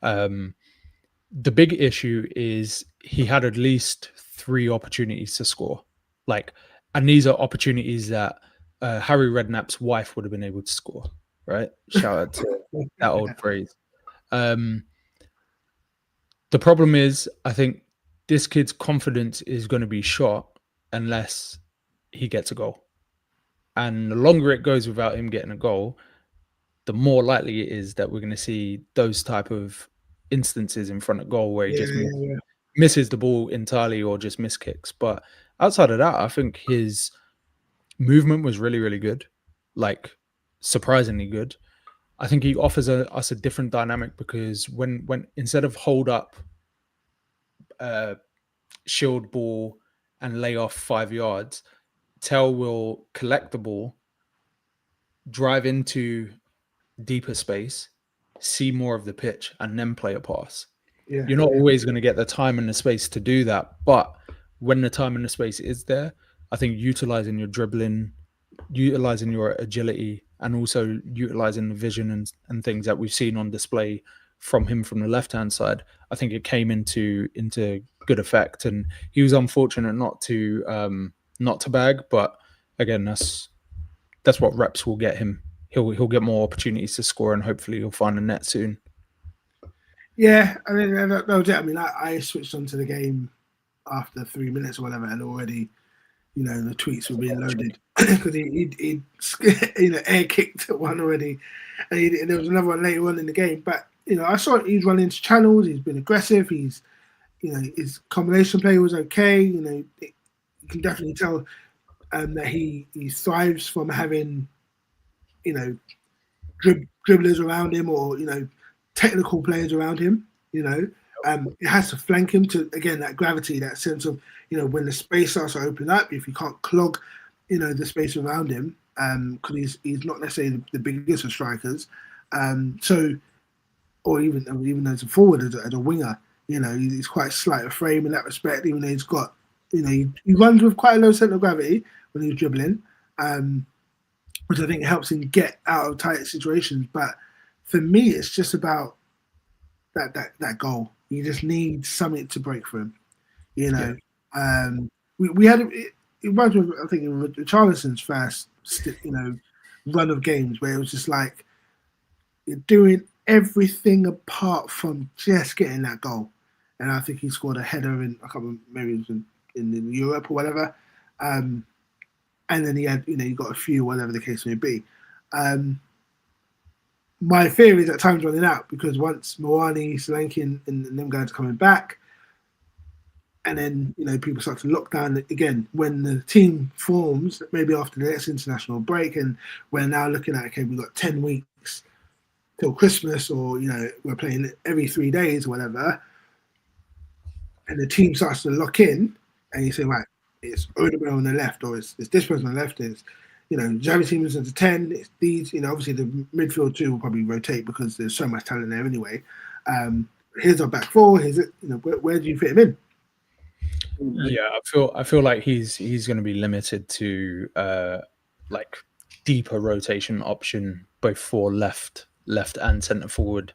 The big issue is he had at least 3 opportunities to score. And these are opportunities that Harry Redknapp's wife would have been able to score, right? Shout out to that old phrase. The problem is, I think this kid's confidence is going to be shot unless he gets a goal. And the longer it goes without him getting a goal, the more likely it is that we're going to see those type of instances in front of goal where he just misses the ball entirely or just miss kicks. But outside of that, I think his movement was really, really good, like surprisingly good. I think he offers us a different dynamic because when instead of hold up, shield ball and lay off 5 yards, Tell will collect the ball, drive into deeper space, see more of the pitch, and then play a pass. You're not always going to get the time and the space to do that, but when the time and the space is there, I think utilizing your dribbling, utilizing your agility, and also utilizing the vision and things that we've seen on display from him from the left-hand side, I think it came into good effect. And he was unfortunate not to bag, but again, that's what reps will get him. He'll get more opportunities to score, and hopefully he'll find a net soon. Yeah, I mean, no doubt. I mean, I switched onto the game after 3 minutes or whatever, and already, the tweets were being loaded because he air kicked one already, and there was another one later on in the game. But I saw he's running into channels. He's been aggressive. He's, his combination play was okay. You can definitely tell that he thrives from having, dribblers around him or technical players around him. It has to flank him to, again, that gravity, that sense of, when the space starts to open up, if you can't clog, the space around him, because he's not necessarily the biggest of strikers. Or even as a forward, as a winger, he's quite slight of frame in that respect, even though he's got, he runs with quite a low centre of gravity when he's dribbling, which I think helps him get out of tight situations. But for me, it's just about that goal. You just need something to break for him. We had it reminds me of, I think, Richarlison's first run of games where it was just like you're doing everything apart from just getting that goal. And I think he scored a header in, I can't remember, maybe it was in Europe or whatever. And then he had, he got a few, whatever the case may be. my theory is that time's running out because once Moani, Solanke, and them guys are coming back, and then people start to lock down again when the team forms, maybe after the next international break, and we're now looking at we've got 10 weeks till Christmas, or we're playing every 3 days or whatever, and the team starts to lock in, and you say, right, it's Odegaard on the left, or it's this person on the left, it's Javi Siemens into 10, it's these, obviously the midfield too will probably rotate because there's so much talent there anyway. Here's our back four, here's it, where do you fit him in? Yeah, I feel like he's going to be limited to like deeper rotation option both for left and centre forward.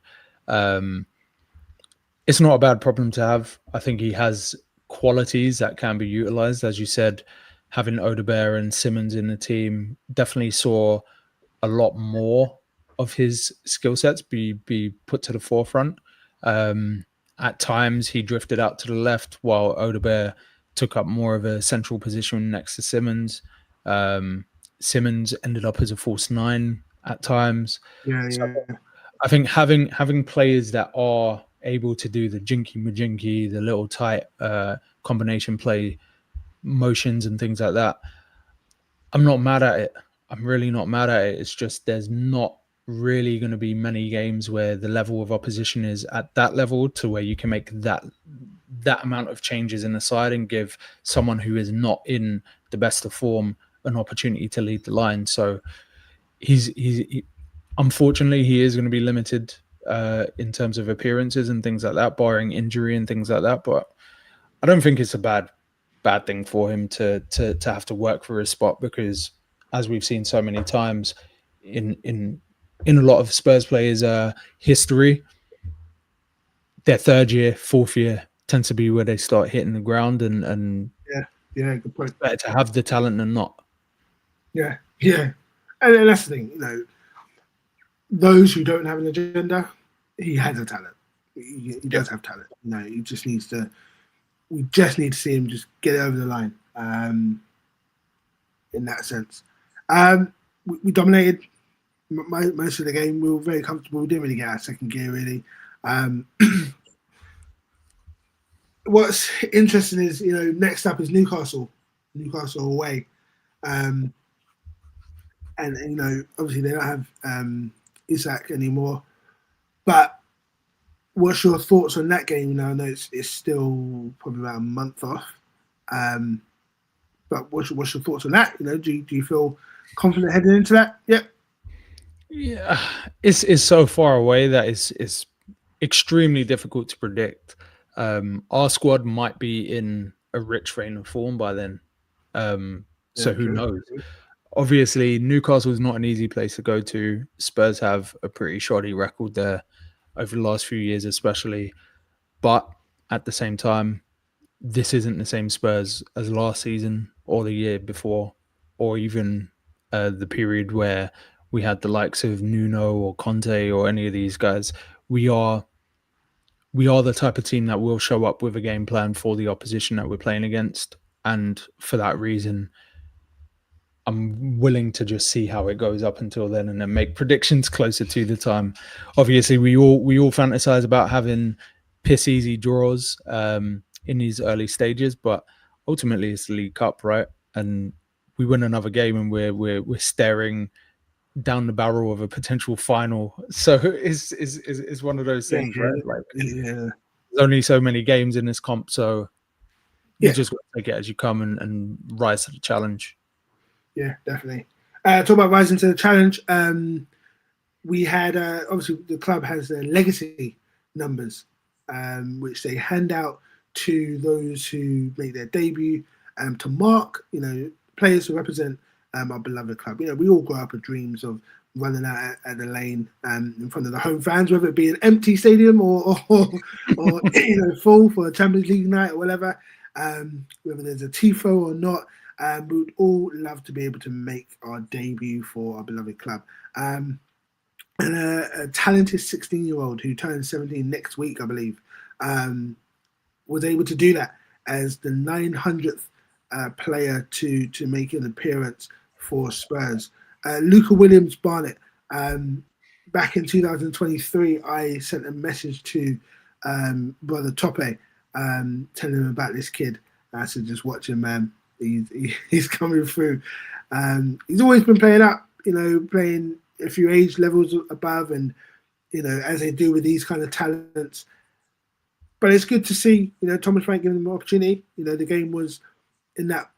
It's not a bad problem to have. I think he has qualities that can be utilised, as you said. Having Odegaard and Simmons in the team definitely saw a lot more of his skill sets be put to the forefront. At times, he drifted out to the left while Odegaard took up more of a central position next to Simmons. Simmons ended up as a false nine at times. Yeah. I think having players that are able to do the jinky majinky, the little tight combination play motions and things like that, I'm not mad at it. I'm really not mad at it. It's just there's not really going to be many games where the level of opposition is at that level to where you can make that amount of changes in the side and give someone who is not in the best of form an opportunity to lead the line. So he unfortunately he is going to be limited in terms of appearances and things like that, barring injury and things like that. But I don't think it's a bad thing for him to have to work for his spot, because as we've seen so many times in a lot of Spurs players' history, their third year, fourth year tends to be where they start hitting the ground, and yeah, good point. It's better to have the talent than not. Yeah, and that's the thing, those who don't have an agenda, he has a talent. He does have talent. He just needs to. We just need to see him just get it over the line. In that sense, we dominated most of the game. We were very comfortable. We didn't really get out of second gear, really. What's interesting is, next up is Newcastle away, and obviously they don't have Isak anymore. But what's your thoughts on that game? I know it's still probably about a month off. But what's your thoughts on that? Do you feel confident heading into that? Yep. Yeah, it's so far away that it's extremely difficult to predict. Our squad might be in a rich vein of form by then. So who knows? Obviously, Newcastle is not an easy place to go to. Spurs have a pretty shoddy record there over the last few years, especially. But at the same time, this isn't the same Spurs as last season or the year before, or even the period where we had the likes of Nuno or Conte or any of these guys. We are the type of team that will show up with a game plan for the opposition that we're playing against. And for that reason, I'm willing to just see how it goes up until then and then make predictions closer to the time. Obviously, we all fantasize about having piss easy draws in these early stages, but ultimately it's the League Cup, right? And we win another game and we're staring down the barrel of a potential final. So it's one of those things, right? Like, there's only so many games in this comp, so you just got to take it as you come and rise to the challenge. Yeah, definitely. Talk about rising to the challenge. We had obviously the club has legacy numbers, which they hand out to those who make their debut, to mark players who represent our beloved club. We all grow up with dreams of running out at the lane in front of the home fans, whether it be an empty stadium or full for a Champions League night or whatever. Whether there's a tifo or not. We would all love to be able to make our debut for our beloved club. And a talented 16-year-old who turns 17 next week, I believe, was able to do that as the 900th player to make an appearance for Spurs. Luca Williams-Barnett, back in 2023, I sent a message to brother Tope, telling him about this kid. I said, just watch him, man. He's coming through. He's always been playing up, playing a few age levels above, and as they do with these kind of talents. But it's good to see, Thomas Frank giving him an opportunity. The game was in that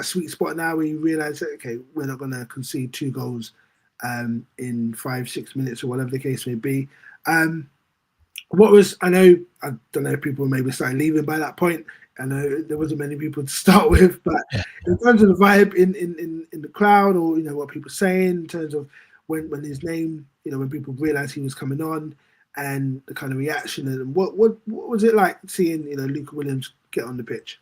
sweet spot now where you realise that, okay, we're not going to concede 2 goals in 5-6 minutes or whatever the case may be. I don't know, people maybe started leaving by that point. I know there wasn't many people to start with, but in terms of the vibe in the crowd, or what people saying in terms of when his name, when people realised he was coming on, and the kind of reaction, and what was it like seeing Luca Williams get on the pitch?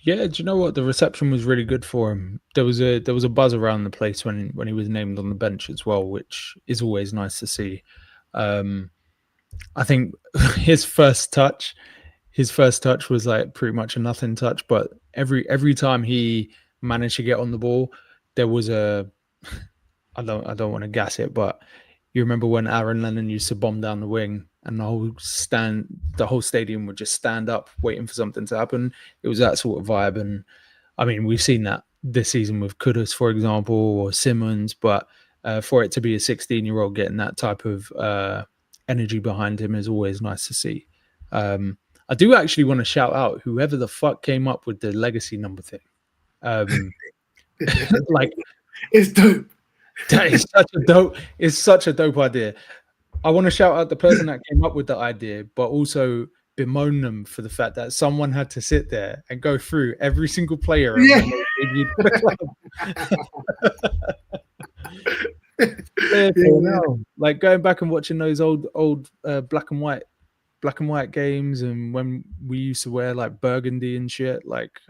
Yeah, do you know what? The reception was really good for him. There was a buzz around the place when he was named on the bench as well, which is always nice to see. I think his first touch was like pretty much a nothing touch, but every time he managed to get on the ball, there was I don't want to gas it, but you remember when Aaron Lennon used to bomb down the wing and the whole stadium would just stand up waiting for something to happen. It was that sort of vibe. And I mean, we've seen that this season with Kudus, for example, or Simmons, but for it to be a 16-year-old getting that type of energy behind him is always nice to see. I do actually want to shout out whoever the fuck came up with the legacy number thing. Like, it's dope. That is such a dope idea. I want to shout out the person that came up with the idea, but also bemoan them for the fact that someone had to sit there and go through every single player. Yeah. Like going back and watching those old black and white games, and when we used to wear like burgundy and shit. Like,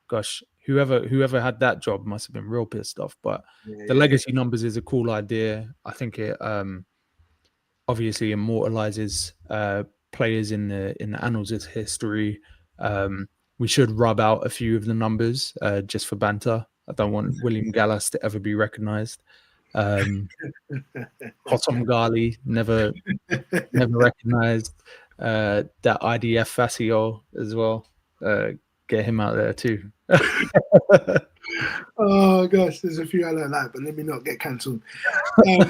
gosh. Whoever had that job must have been real pissed off. But the legacy numbers is a cool idea. I think it obviously immortalizes players in the annals of history. We should rub out a few of the numbers just for banter. I don't want William Gallas to ever be recognised. Hossam Ghali never recognised. That IDF Fasio as well. Get him out there too. Oh gosh, there's a few I don't like, but let me not get cancelled. A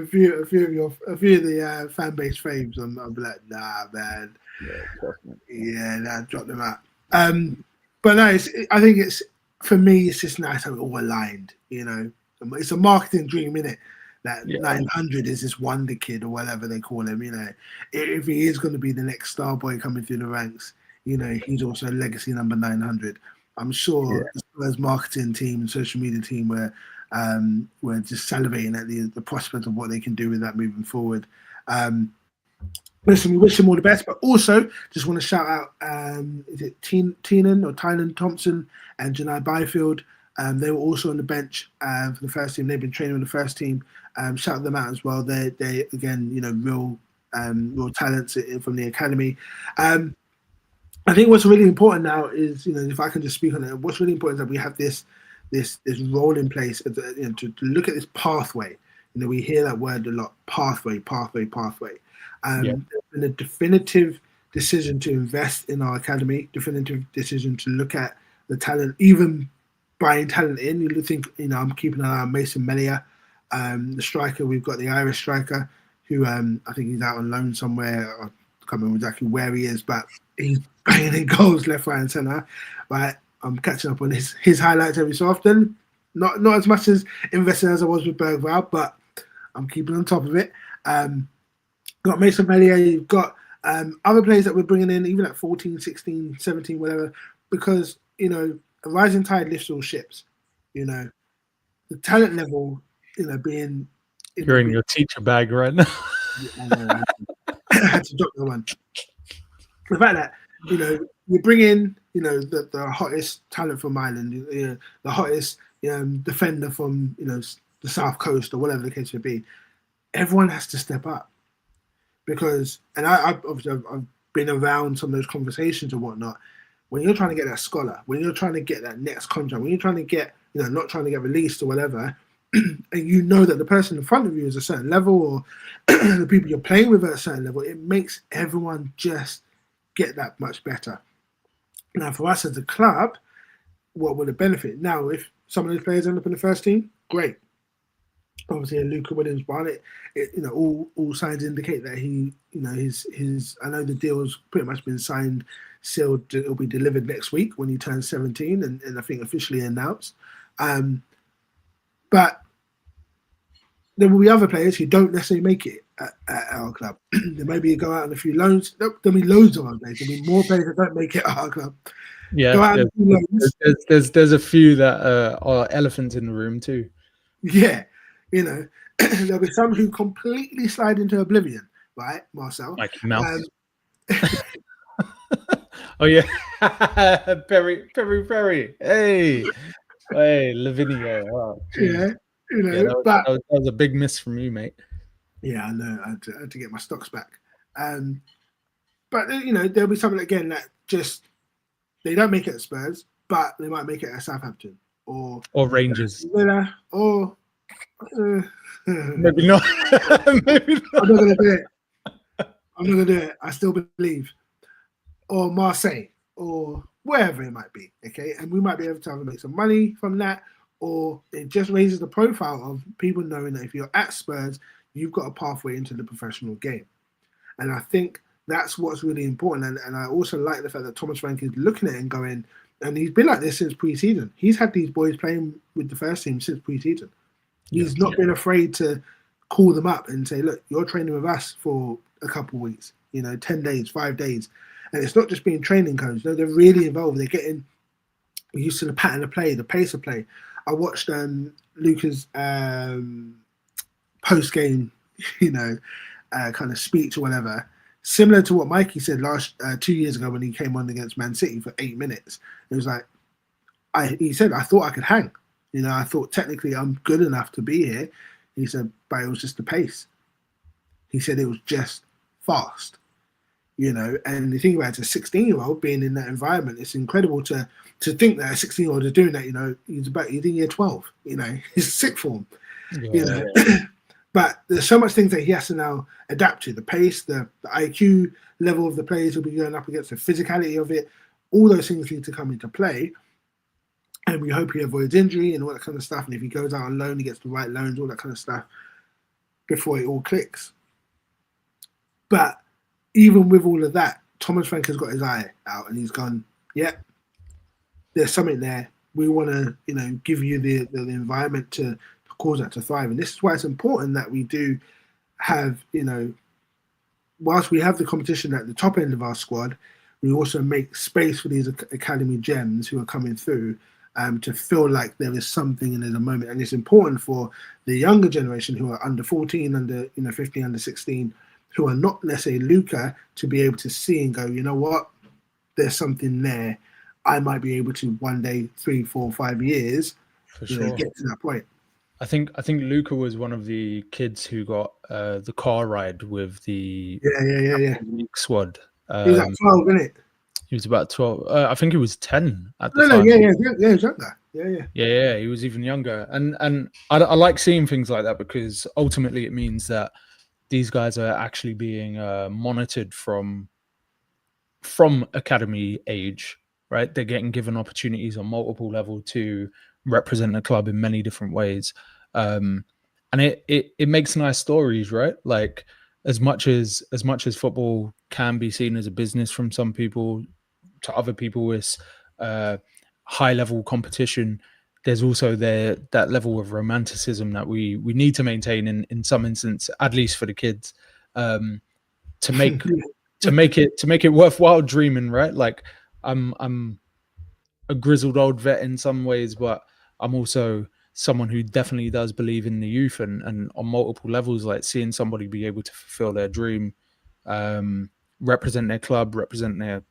few of the fan base faves, I'm like, nah, man. Drop them out. But no, I think it's, for me, it's just nice how it all aligned. It's a marketing dream, innit? That 900 is this wonder kid or whatever they call him. If he is going to be the next star boy coming through the ranks, he's also a legacy number 900. I'm sure the Spurs marketing team and social media team were just salivating at the prospect of what they can do with that moving forward. Listen, we wish him all the best, but also just want to shout out, is it Tynan Thompson and Janai Byfield? They were also on the bench for the first team. They've been training with the first team. Shout them out as well. They again, real talents from the academy. I think what's really important now is, if I can just speak on it, what's really important is that we have this role in place to look at this pathway. We hear that word a lot: pathway. There's been a definitive decision to invest in our academy. Definitive decision to look at the talent, even buying talent in. You think, I'm keeping an eye on Mason Melia, the striker. We've got the Irish striker, who I think he's out on loan somewhere. I can't remember exactly where he is, but he's banging in goals left, right, and centre. But I'm catching up on his highlights every so often. Not as much as investing as I was with Bergvall, but I'm keeping on top of it. Got Mason Melia. You've got other players that we're bringing in, even at 14, 16, 17, whatever, because a rising tide lifts all ships. The talent level, being. You're in your teacher bag right now. I had to drop the one. The fact that you bring in the hottest talent from Ireland, the hottest defender from the South Coast or whatever the case may be, everyone has to step up, because I've been around some of those conversations and whatnot. When you're trying to get that scholar, when you're trying to get that next contract, when you're trying to get not trying to get released or whatever, and you know that the person in front of you is a certain level, or the people you're playing with at a certain level, it makes everyone just get that much better. Now, for us as a club, what would it benefit? Now, if some of those players end up in the first team, great. Obviously, Luca Williams Barnett, all signs indicate that he, his. I know the deal's pretty much been signed, sealed. It'll be delivered next week when he turns 17, and I think officially announced. But there will be other players who don't necessarily make it at our club. There maybe go out on a few loans. There'll be loads of our players. There'll be more players that don't make it at our club. Yeah, there's a few that are elephants in the room too. Yeah, there'll be some who completely slide into oblivion, right, Marcel? Like Mouse. Oh yeah, Perry. Hey, Lavinia. Oh, yeah, that was a big miss from you, mate. Yeah, I know. I had to get my stocks back. But there'll be something again that just they don't make it at Spurs, but they might make it at Southampton or Rangers, Villa, or maybe not. Maybe not. I'm not gonna do it. I still believe, or Marseille, or wherever it might be. Okay, and we might be able to either make some money from that, or it just raises the profile of people knowing that if you're at Spurs, you've got a pathway into the professional game. And I think that's what's really important. And I also like the fact that Thomas Frank is looking at it and going, and he's been like this since pre-season. He's had these boys playing with the first team since pre-season. He's not been afraid to call them up and say, look, you're training with us for a couple of weeks, 10 days, 5 days. And it's not just being training coach. They're really involved. They're getting used to the pattern of play, the pace of play. I watched Luca's post-game, kind of speech or whatever, similar to what Mikey said 2 years ago when he came on against Man City for 8 minutes. It was like, he said, I thought I could hang. I thought technically I'm good enough to be here. He said, but it was just the pace. He said it was just fast. And the thing about it, a 16-year-old being in that environment, it's incredible to think that a 16-year-old is doing that. He's in year 12. He's sick form. Yeah. But there's so much things that he has to now adapt to: the pace, the IQ level of the players he'll be going up against, the physicality of it. All those things need to come into play. And we hope he avoids injury and all that kind of stuff. And if he goes out on loan, he gets the right loans, all that kind of stuff before it all clicks. But even with all of that, Thomas Frank has got his eye out and he's gone, yeah, there's something there. We want to, give you the environment to cause that to thrive. And this is why it's important that we do have, whilst we have the competition at the top end of our squad, we also make space for these academy gems who are coming through to feel like there is something and there's a moment. And it's important for the younger generation who are under 14, under 15, under 16, who are not necessarily Luca, to be able to see and go, you know what, there's something there. I might be able to one day, 3, 4, 5 years, for sure, get to that point. I think Luca was one of the kids who got the car ride with the league squad. He was like 12, isn't it? He was about 12. I think he was 10 at the time. No, he was younger. Yeah, he was even younger. And I like seeing things like that because ultimately it means that these guys are actually being monitored from academy age, right? They're getting given opportunities on multiple levels to represent the club in many different ways. And it makes nice stories, right? Like as much as football can be seen as a business from some people, to other people it's high level competition. There's also that level of romanticism that we need to maintain in some instance, at least for the kids, to make it worthwhile dreaming, right? Like I'm a grizzled old vet in some ways, but I'm also someone who definitely does believe in the youth and on multiple levels, like seeing somebody be able to fulfill their dream, represent their club, represent their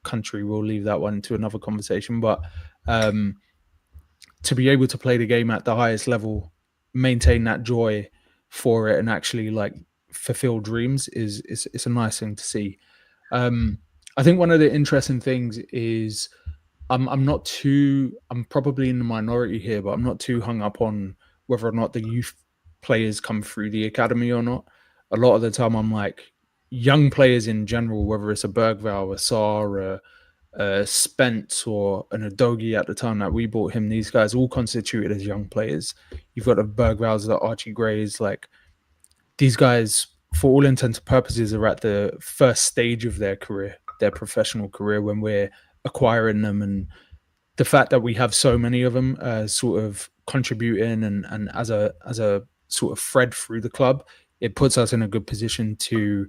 country. We'll leave that one to another conversation, but to be able to play the game at the highest level, maintain that joy for it, and actually like fulfill dreams is a nice thing to see. I think one of the interesting things is I'm probably in the minority here, but I'm not too hung up on whether or not the youth players come through the academy or not. A lot of the time, I'm like, young players in general, whether it's a Bergvall, a Sarr, a Spence, or an Udogie at the time that we bought him, these guys all constituted as young players. You've got the Bergvalls, the Archie Grays, like these guys, for all intents and purposes, are at the first stage of their career, their professional career, when we're acquiring them. And the fact that we have so many of them sort of contributing and as a sort of thread through the club, it puts us in a good position to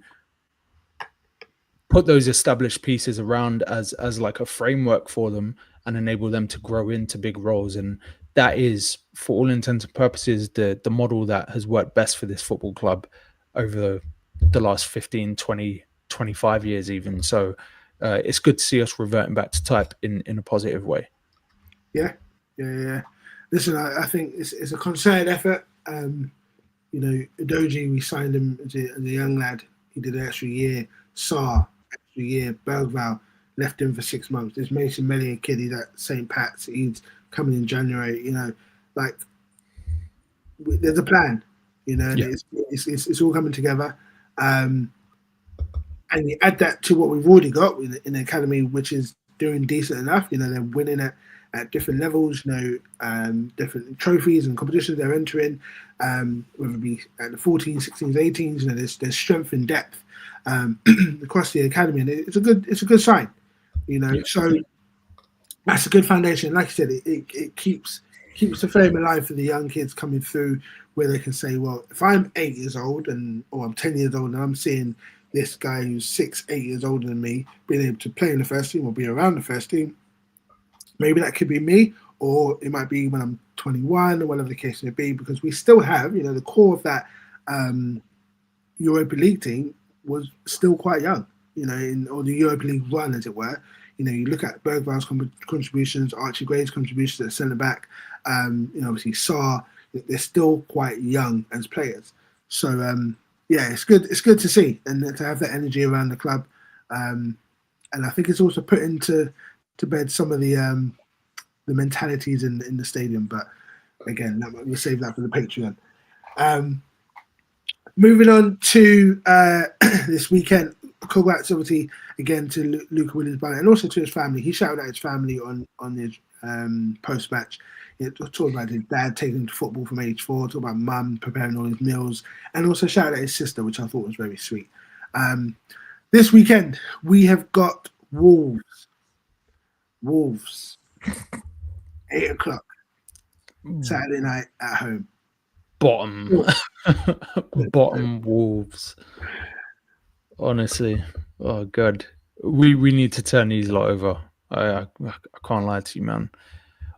put those established pieces around as like a framework for them and enable them to grow into big roles. And that is, for all intents and purposes, the model that has worked best for this football club over the last 15, 20, 25 years even. So it's good to see us reverting back to type in a positive way. Yeah. Listen, I think it's a concerted effort. Udogie, we signed him as a young lad. He did an extra year. Sarr, extra year. Bergvall, left him for 6 months. There's Mason Mellier, kid, he's at St. Pat's. He's coming in January. There's a plan. It's all coming together. And you add that to what we've already got in the academy, which is doing decent enough. They're winning at different levels, different trophies and competitions they're entering, whether it be at the 14s, 16s, 18s. There's strength and depth across the academy, and it's a good sign. So that's a good foundation. Like I said, it keeps the flame alive for the young kids coming through, where they can say, well, if I'm 8 years old or I'm 10 years old and I'm seeing this guy who's 6, 8 years older than me being able to play in the first team or be around the first team, maybe that could be me, or it might be when I'm 21 or whatever the case may be, because we still have, the core of that Europa League team was still quite young, or the Europa League run, as it were. You look at Bergvall's contributions, Archie Gray's contributions at centre back, obviously Sarr, they're still quite young as players. So, it's good. It's good to see and to have that energy around the club. And I think it's also put into bed some of the mentalities in the stadium. But again, we'll save that for the Patreon. Moving on to this weekend, congrats obviously again to Luca Williams-Bennett and also to his family. He shouted out his family on his post-match. Talked about his dad taking him to football from age 4, talked about mum preparing all his meals, and also shouted out his sister, which I thought was very sweet. This weekend, we have got Wolves. 8 o'clock, Saturday night at home. Bottom Wolves. Honestly, oh god, we need to turn these lot over. I can't lie to you, man.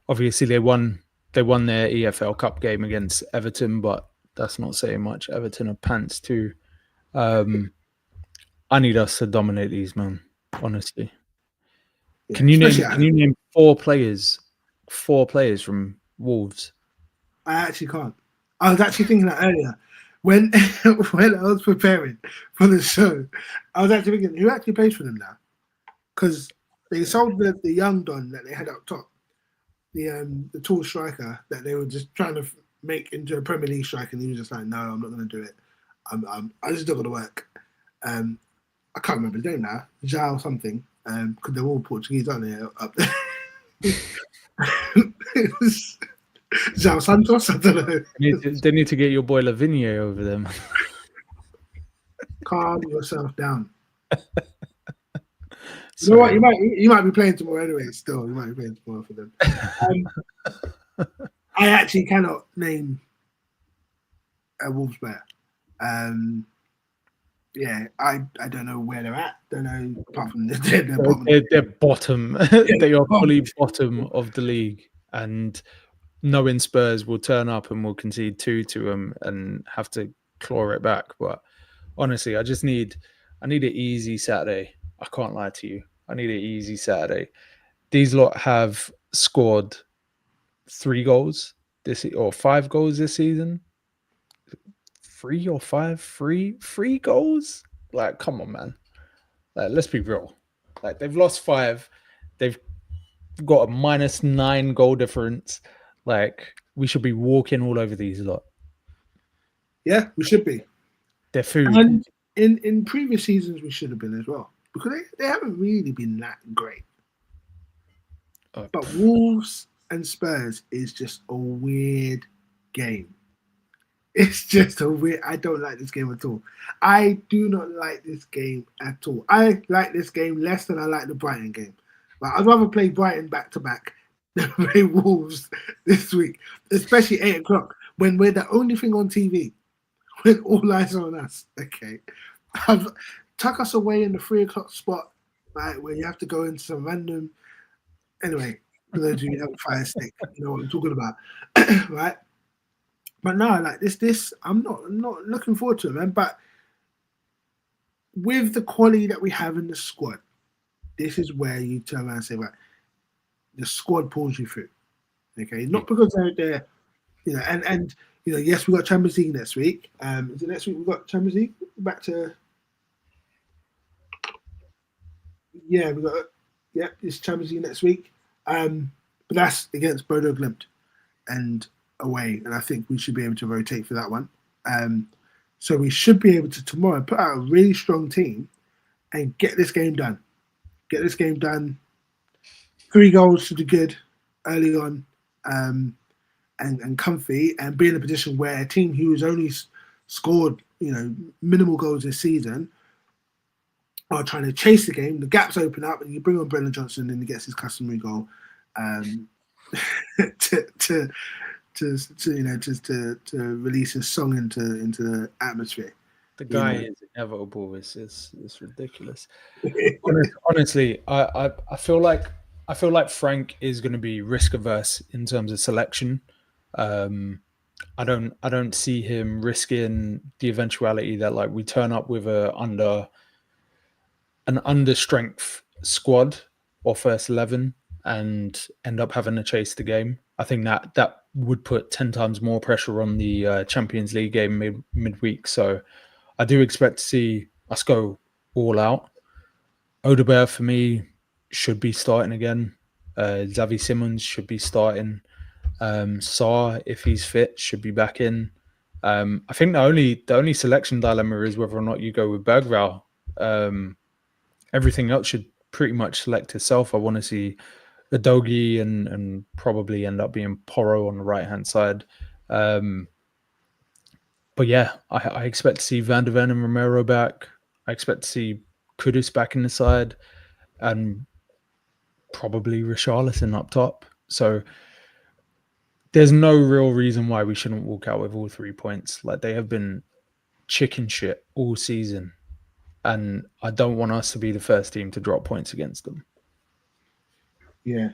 Obviously, they won their EFL Cup game against Everton, but that's not saying much. Everton are pants too. I need us to dominate these, man. Honestly, Yeah, can you name 4 players from Wolves? I actually can't. I was actually thinking that earlier when I was preparing for the show. I was actually thinking, who actually plays for them now? Because they sold the young Don that they had up top, the tall striker that they were just trying to make into a Premier League striker, and he was just like, no, I'm not going to do it. I just don't going to work. I can't remember his name now, João something, because they're all Portuguese, aren't they? Up there. It was João Santos, I don't know. They need to get your boy Lavinia over them. Calm yourself down. You know what? You might be playing tomorrow anyway. Still, you might be playing tomorrow for them. I actually cannot name a Wolves player. I don't know where they're at. Don't know apart from they're bottom. They are fully bottom of the league, and knowing Spurs will turn up and will concede 2 to them and have to claw it back. But honestly, I need an easy Saturday. I can't lie to you. I need an easy Saturday. These lot have scored 3 goals or 5 goals this season. 3 or 5, 3 goals. Like, come on, man. Like, let's be real. Like, they've lost 5. They've got a -9 goal difference. Like, we should be walking all over these lot. Yeah, we should be. Their food. And in previous seasons, we should have been as well because they haven't really been that great. But Wolves and Spurs is just a weird game. It's just a weird. I don't like this game at all. I do not like this game at all. I like this game less than I like the Brighton game. But I'd rather play Brighton back to back than play Wolves this week, especially 8 o'clock when we're the only thing on TV. When all eyes are on us. Okay, tuck us away in the 3 o'clock spot, right, where you have to go into some random. Anyway, for those of you who have a fire stick, you know what I'm talking about, right? But no, like this, I'm not looking forward to it, man. But with the quality that we have in the squad, this is where you turn around and say, right, the squad pulls you through. Okay, not because they're you know, and you know, yes, we got Champions League next week. Is it next week we got Champions League? Back to yeah, we got it's Champions League next week. But that's against Bodo Glimt and away, and I think we should be able to rotate for that one. So we should be able to tomorrow put out a really strong team and get this game done. Get this game done. 3 goals to the good early on, and comfy, and be in a position where a team who has only scored, you know, minimal goals this season are trying to chase the game. The gaps open up, and you bring on Brennan Johnson, and he gets his customary goal to you know to release his song into the atmosphere. The guy is inevitable. It's ridiculous. Honestly, I feel like Frank is going to be risk averse in terms of selection. I don't see him risking the eventuality that like we turn up with an under strength squad or first 11 and end up having to chase the game. I think that would put 10 times more pressure on the Champions League game midweek. So I do expect to see us go all out. Odegaard for me should be starting again. Xavi Simons should be starting. Sarr, if he's fit, should be back in. I think the only selection dilemma is whether or not you go with Bergvall. Everything else should pretty much select itself. I want to see Udogie and probably end up being Porro on the right-hand side. But yeah, I expect to see Van der Ven and Romero back. I expect to see Kudus back in the side and probably Richarlison up top. So there's no real reason why we shouldn't walk out with all 3 points. Like, they have been chicken shit all season. And I don't want us to be the first team to drop points against them. Yeah.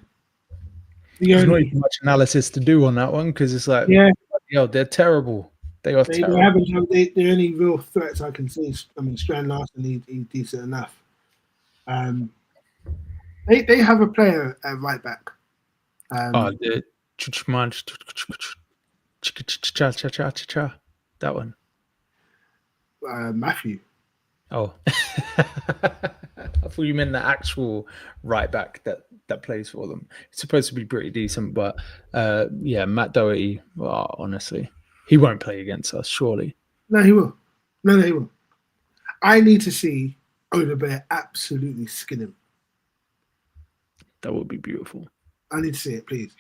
There's not even much analysis to do on that one because it's like, they're terrible. They are terrible. The only real threats I can see is, I mean, Strand Larsen, he's decent enough. They have a player at right back. That one. Matthew. Oh, I thought you meant the actual right back that plays for them. It's supposed to be pretty decent, but Matt Doherty. Well, honestly, he won't play against us, surely. No, he will. No, he will. I need to see Odegaard absolutely skin him. That would be beautiful. I need to see it, please.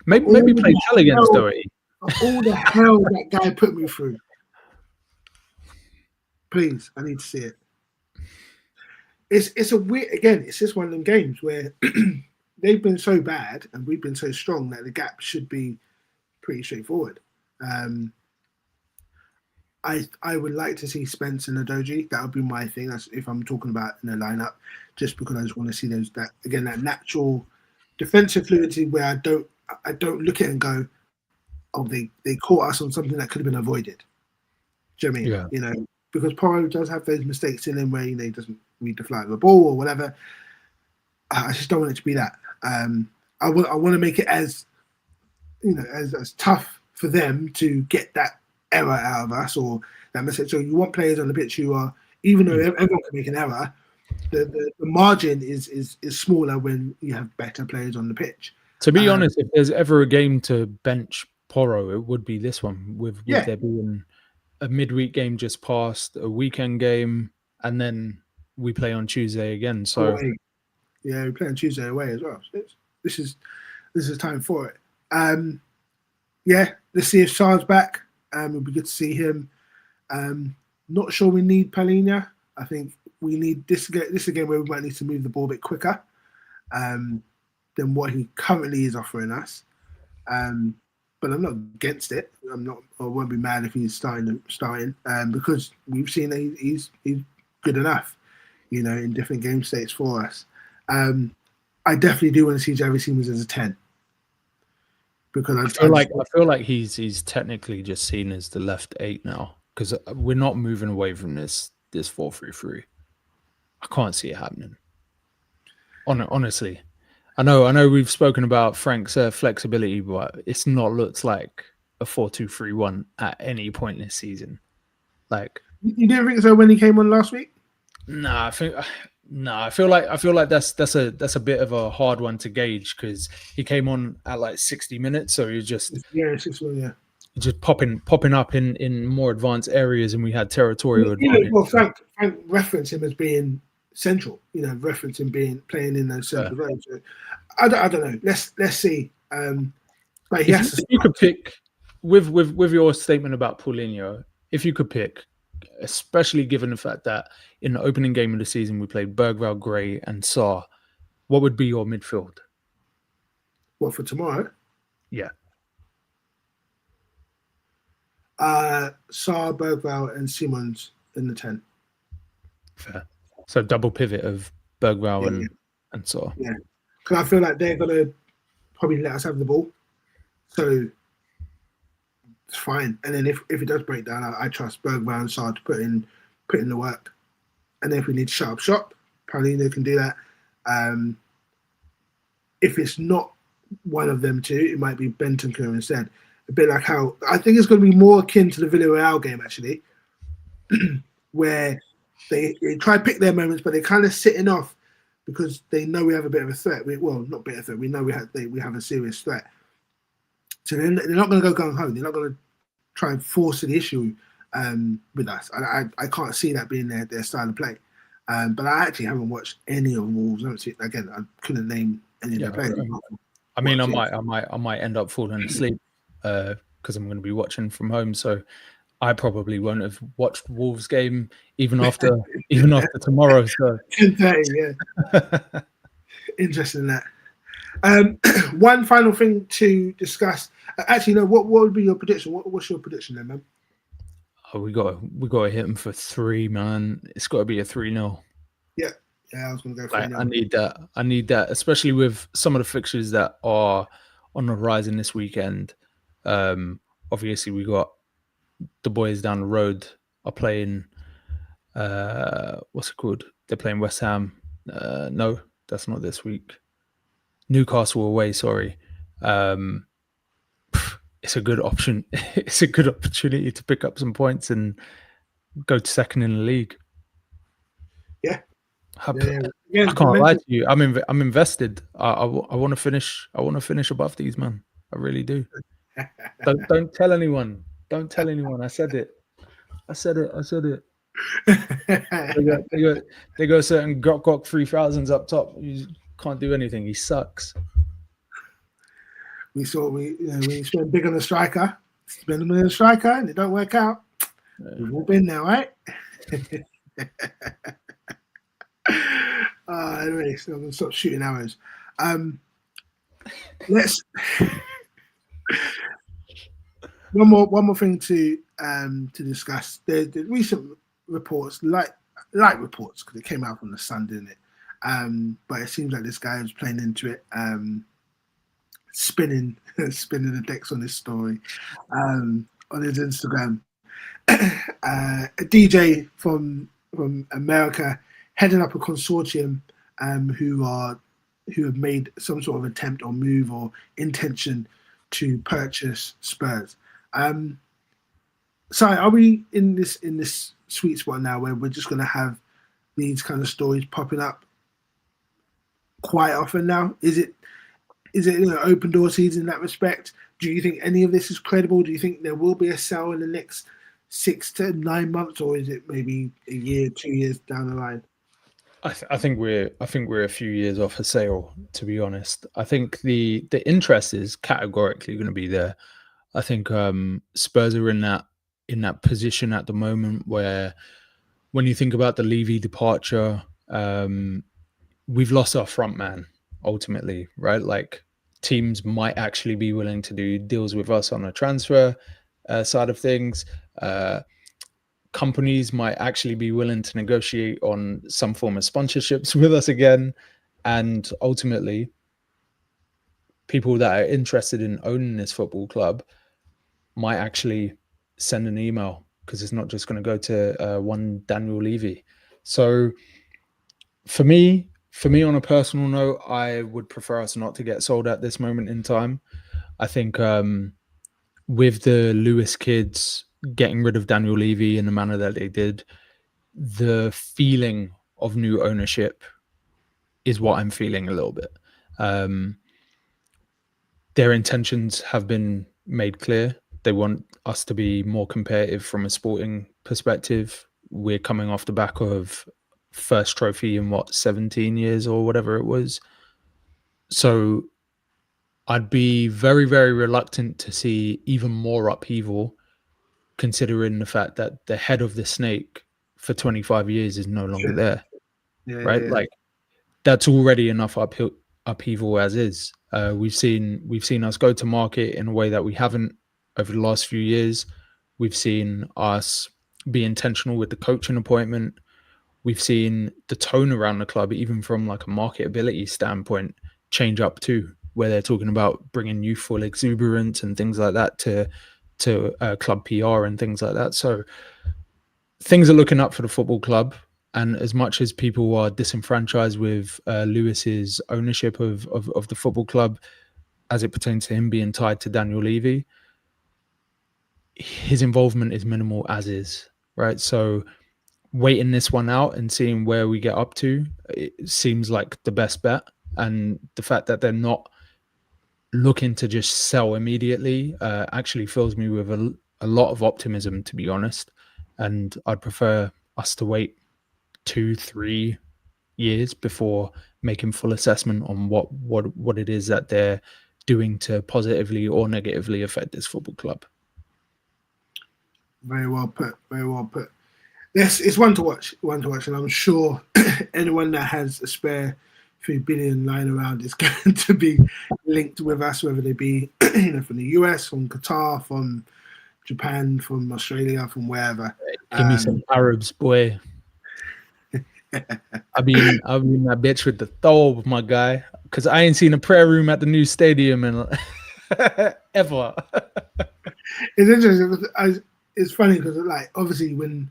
Maybe play hell against Doherty. All the hell that guy put me through. Please, I need to see it. It's a weird, again, it's just one of them games where they've been so bad and we've been so strong that the gap should be pretty straightforward. I would like to see Spence and Udogie. That would be my thing. That's if I'm talking about in a lineup, just because I just want to see that natural defensive fluidity where I don't look at it and go, oh, they caught us on something that could have been avoided. Do you know what I mean? Yeah. You know, because Porro does have those mistakes in him where, you know, he doesn't read the flight of the ball or whatever. I just don't want it to be that. I want to make it as, you know, as tough for them to get that error out of us or that mistake. So you want players on the pitch who are, even though everyone can make an error, the margin is smaller when you have better players on the pitch. To be honest, if there's ever a game to bench Poro, it would be this one with Yeah, there being a midweek game just passed, a weekend game, and then we play on Tuesday again. So away. Yeah, we play on Tuesday away as well. So this is time for it. Yeah, let's see if Sar's back. It'll be good to see him. Not sure we need Palhinha. I think we need this again where we might need to move the ball a bit quicker than what he currently is offering us. But I'm not against it. I won't be mad if he's starting because we've seen that he's good enough, in different game states for us. I definitely do want to see Javi Simmons as a 10 because I feel like he's technically just seen as the left 8 now because we're not moving away from this 4-3-3. I can't see it happening. Honestly. I know we've spoken about Frank's flexibility, but it's not looked like a 4-2-3-1 at any point this season. Like, you didn't think so when he came on last week? I feel like that's a bit of a hard one to gauge because he came on at like 60 minutes, so he was just just popping up in more advanced areas, and we had territorial advantage. Well, Frank referenced him as being central, reference him playing in those central roles. So I don't know. Let's see. But if you could pick with your statement about Paulinho, if you could pick, especially given the fact that in the opening game of the season we played Bergvall, Gray, and Sarr, what would be your midfield? What for tomorrow? Yeah. Sarr, Bergvall, and Simmons in the 10. Fair. So double pivot of Bergvall and Sarr. Yeah, because I feel like they're gonna probably let us have the ball, so it's fine. And then if it does break down, I trust Bergvall and Sarr to put in the work. And then if we need to shut up shop, Paulinho can do that. If it's not one of them two, it might be Bentancur instead. A bit like how I think it's going to be more akin to the Villarreal game actually, where they try to pick their moments, but they're kind of sitting off because they know we have a bit of a threat. Not a bit of a threat. We know we have a serious threat. So they're not going to go gung ho. They're not going to try and force the issue with us. I can't see that being their style of play. But I actually haven't watched any of Wolves. Again, I couldn't name any of their players. I mean, I might end up falling asleep because I'm going to be watching from home. So I probably won't have watched Wolves game even after tomorrow. So 10:30, yeah. Interesting that. One final thing to discuss. Actually, no. What would be your prediction? What's your prediction then, man? Oh, we got to hit them for 3, man. It's got to be a 3-0. Yeah, I was going to go 3-0. I need that, especially with some of the fixtures that are on the horizon this weekend. Obviously, we got the boys down the road are playing. What's it called? They're playing West Ham. No, that's not this week. Newcastle away. Sorry. It's a good option. It's a good opportunity to pick up some points and go to second in the league. Yeah. I can't lie to you. I'm invested. I want to finish. I want to finish above these, man. I really do. Don't tell anyone. Don't tell anyone. I said it. They go certain Gok 3000s up top. You can't do anything. He sucks. We spend big on a striker, and it don't work out. We've all been there, right? Anyway, so I'm gonna stop shooting arrows. Let's one more thing to discuss. The recent reports, light reports, because it came out from the Sun, didn't it? But it seems like this guy was playing into it. Spinning the decks on this story on his Instagram. A DJ from America heading up a consortium who have made some sort of attempt or move or intention to purchase Spurs. So are we in this sweet spot now where we're just going to have these kind of stories popping up quite often now? Is it open door season in that respect? Do you think any of this is credible? Do you think there will be a sell in the next 6 to 9 months, or is it maybe a year, 2 years down the line? I think we're a few years off a sale, to be honest. I think the interest is categorically going to be there. I think Spurs are in that position at the moment where, when you think about the Levy departure, we've lost our front man ultimately, right? Like, teams might actually be willing to do deals with us on a transfer side of things. Companies might actually be willing to negotiate on some form of sponsorships with us again. And ultimately, people that are interested in owning this football club might actually send an email, because it's not just going to go to one Daniel Levy. So for me, on a personal note, I would prefer us not to get sold at this moment in time. I think with the Lewis kids getting rid of Daniel Levy in the manner that they did, the feeling of new ownership is what I'm feeling a little bit. Their intentions have been made clear. They want us to be more competitive from a sporting perspective. We're coming off the back of first trophy in 17 years or whatever it was. So I'd be very, very reluctant to see even more upheaval, considering the fact that the head of the snake for 25 years is no longer there, right? Like, that's already enough upheaval as is. We've seen us go to market in a way that we haven't over the last few years. We've seen us be intentional with the coaching appointment. We've seen the tone around the club, even from like a marketability standpoint, change up too, where they're talking about bringing youthful exuberance and things like that to club PR and things like that. So things are looking up for the football club. And as much as people are disenfranchised with Lewis's ownership of the football club, as it pertains to him being tied to Daniel Levy, his involvement is minimal as is, right? So waiting this one out and seeing where we get up to, it seems like the best bet. And the fact that they're not looking to just sell immediately actually fills me with a lot of optimism, to be honest. And I'd prefer us to wait 2-3 years before making full assessment on what it is that they're doing to positively or negatively affect this football club. Very well put. Very well put. Yes, it's one to watch. And I'm sure anyone that has a spare 3 billion lying around is going to be linked with us, whether they be from the US, from Qatar, from Japan, from Australia, from wherever. Give me some Arabs, boy. I mean that bitch with the thobe, my guy, because I ain't seen a prayer room at the new stadium in ever. It's interesting. It's funny because, like, obviously when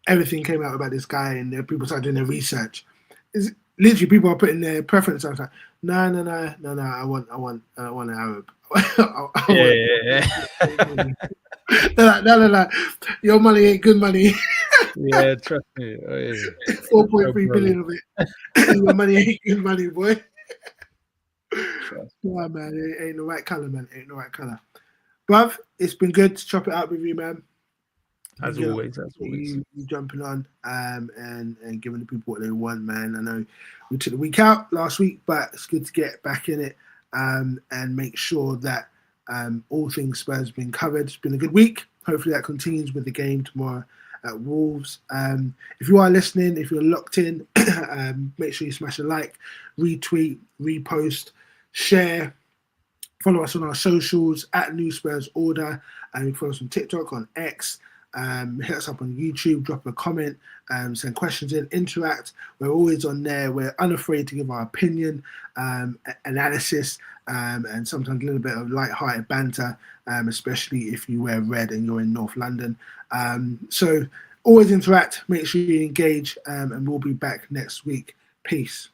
everything came out about this guy and people started doing their research, it's literally people are putting their preference. I was like, no, I want an Arab. No. Your money ain't good money. Yeah, trust me. Oh, yeah. 4.3 billion of it. Your money ain't good money, boy. No, man, it ain't the right color, man. It ain't the right color. Bruv, it's been good to chop it out with you, man. As always. You jumping on and giving the people what they want, man. I know we took the week out last week, but it's good to get back in it and make sure that all things Spurs have been covered. It's been a good week. Hopefully that continues with the game tomorrow at Wolves. If you are listening, if you're locked in, make sure you smash a like, retweet, repost, share. Follow us on our socials at New Spurs Order, and you can follow us on TikTok, on X. Hit us up on YouTube, drop a comment, send questions in, interact. We're always on there. We're unafraid to give our opinion, analysis, and sometimes a little bit of light-hearted banter, especially if you wear red and you're in North London. So always interact, make sure you engage, and we'll be back next week. Peace.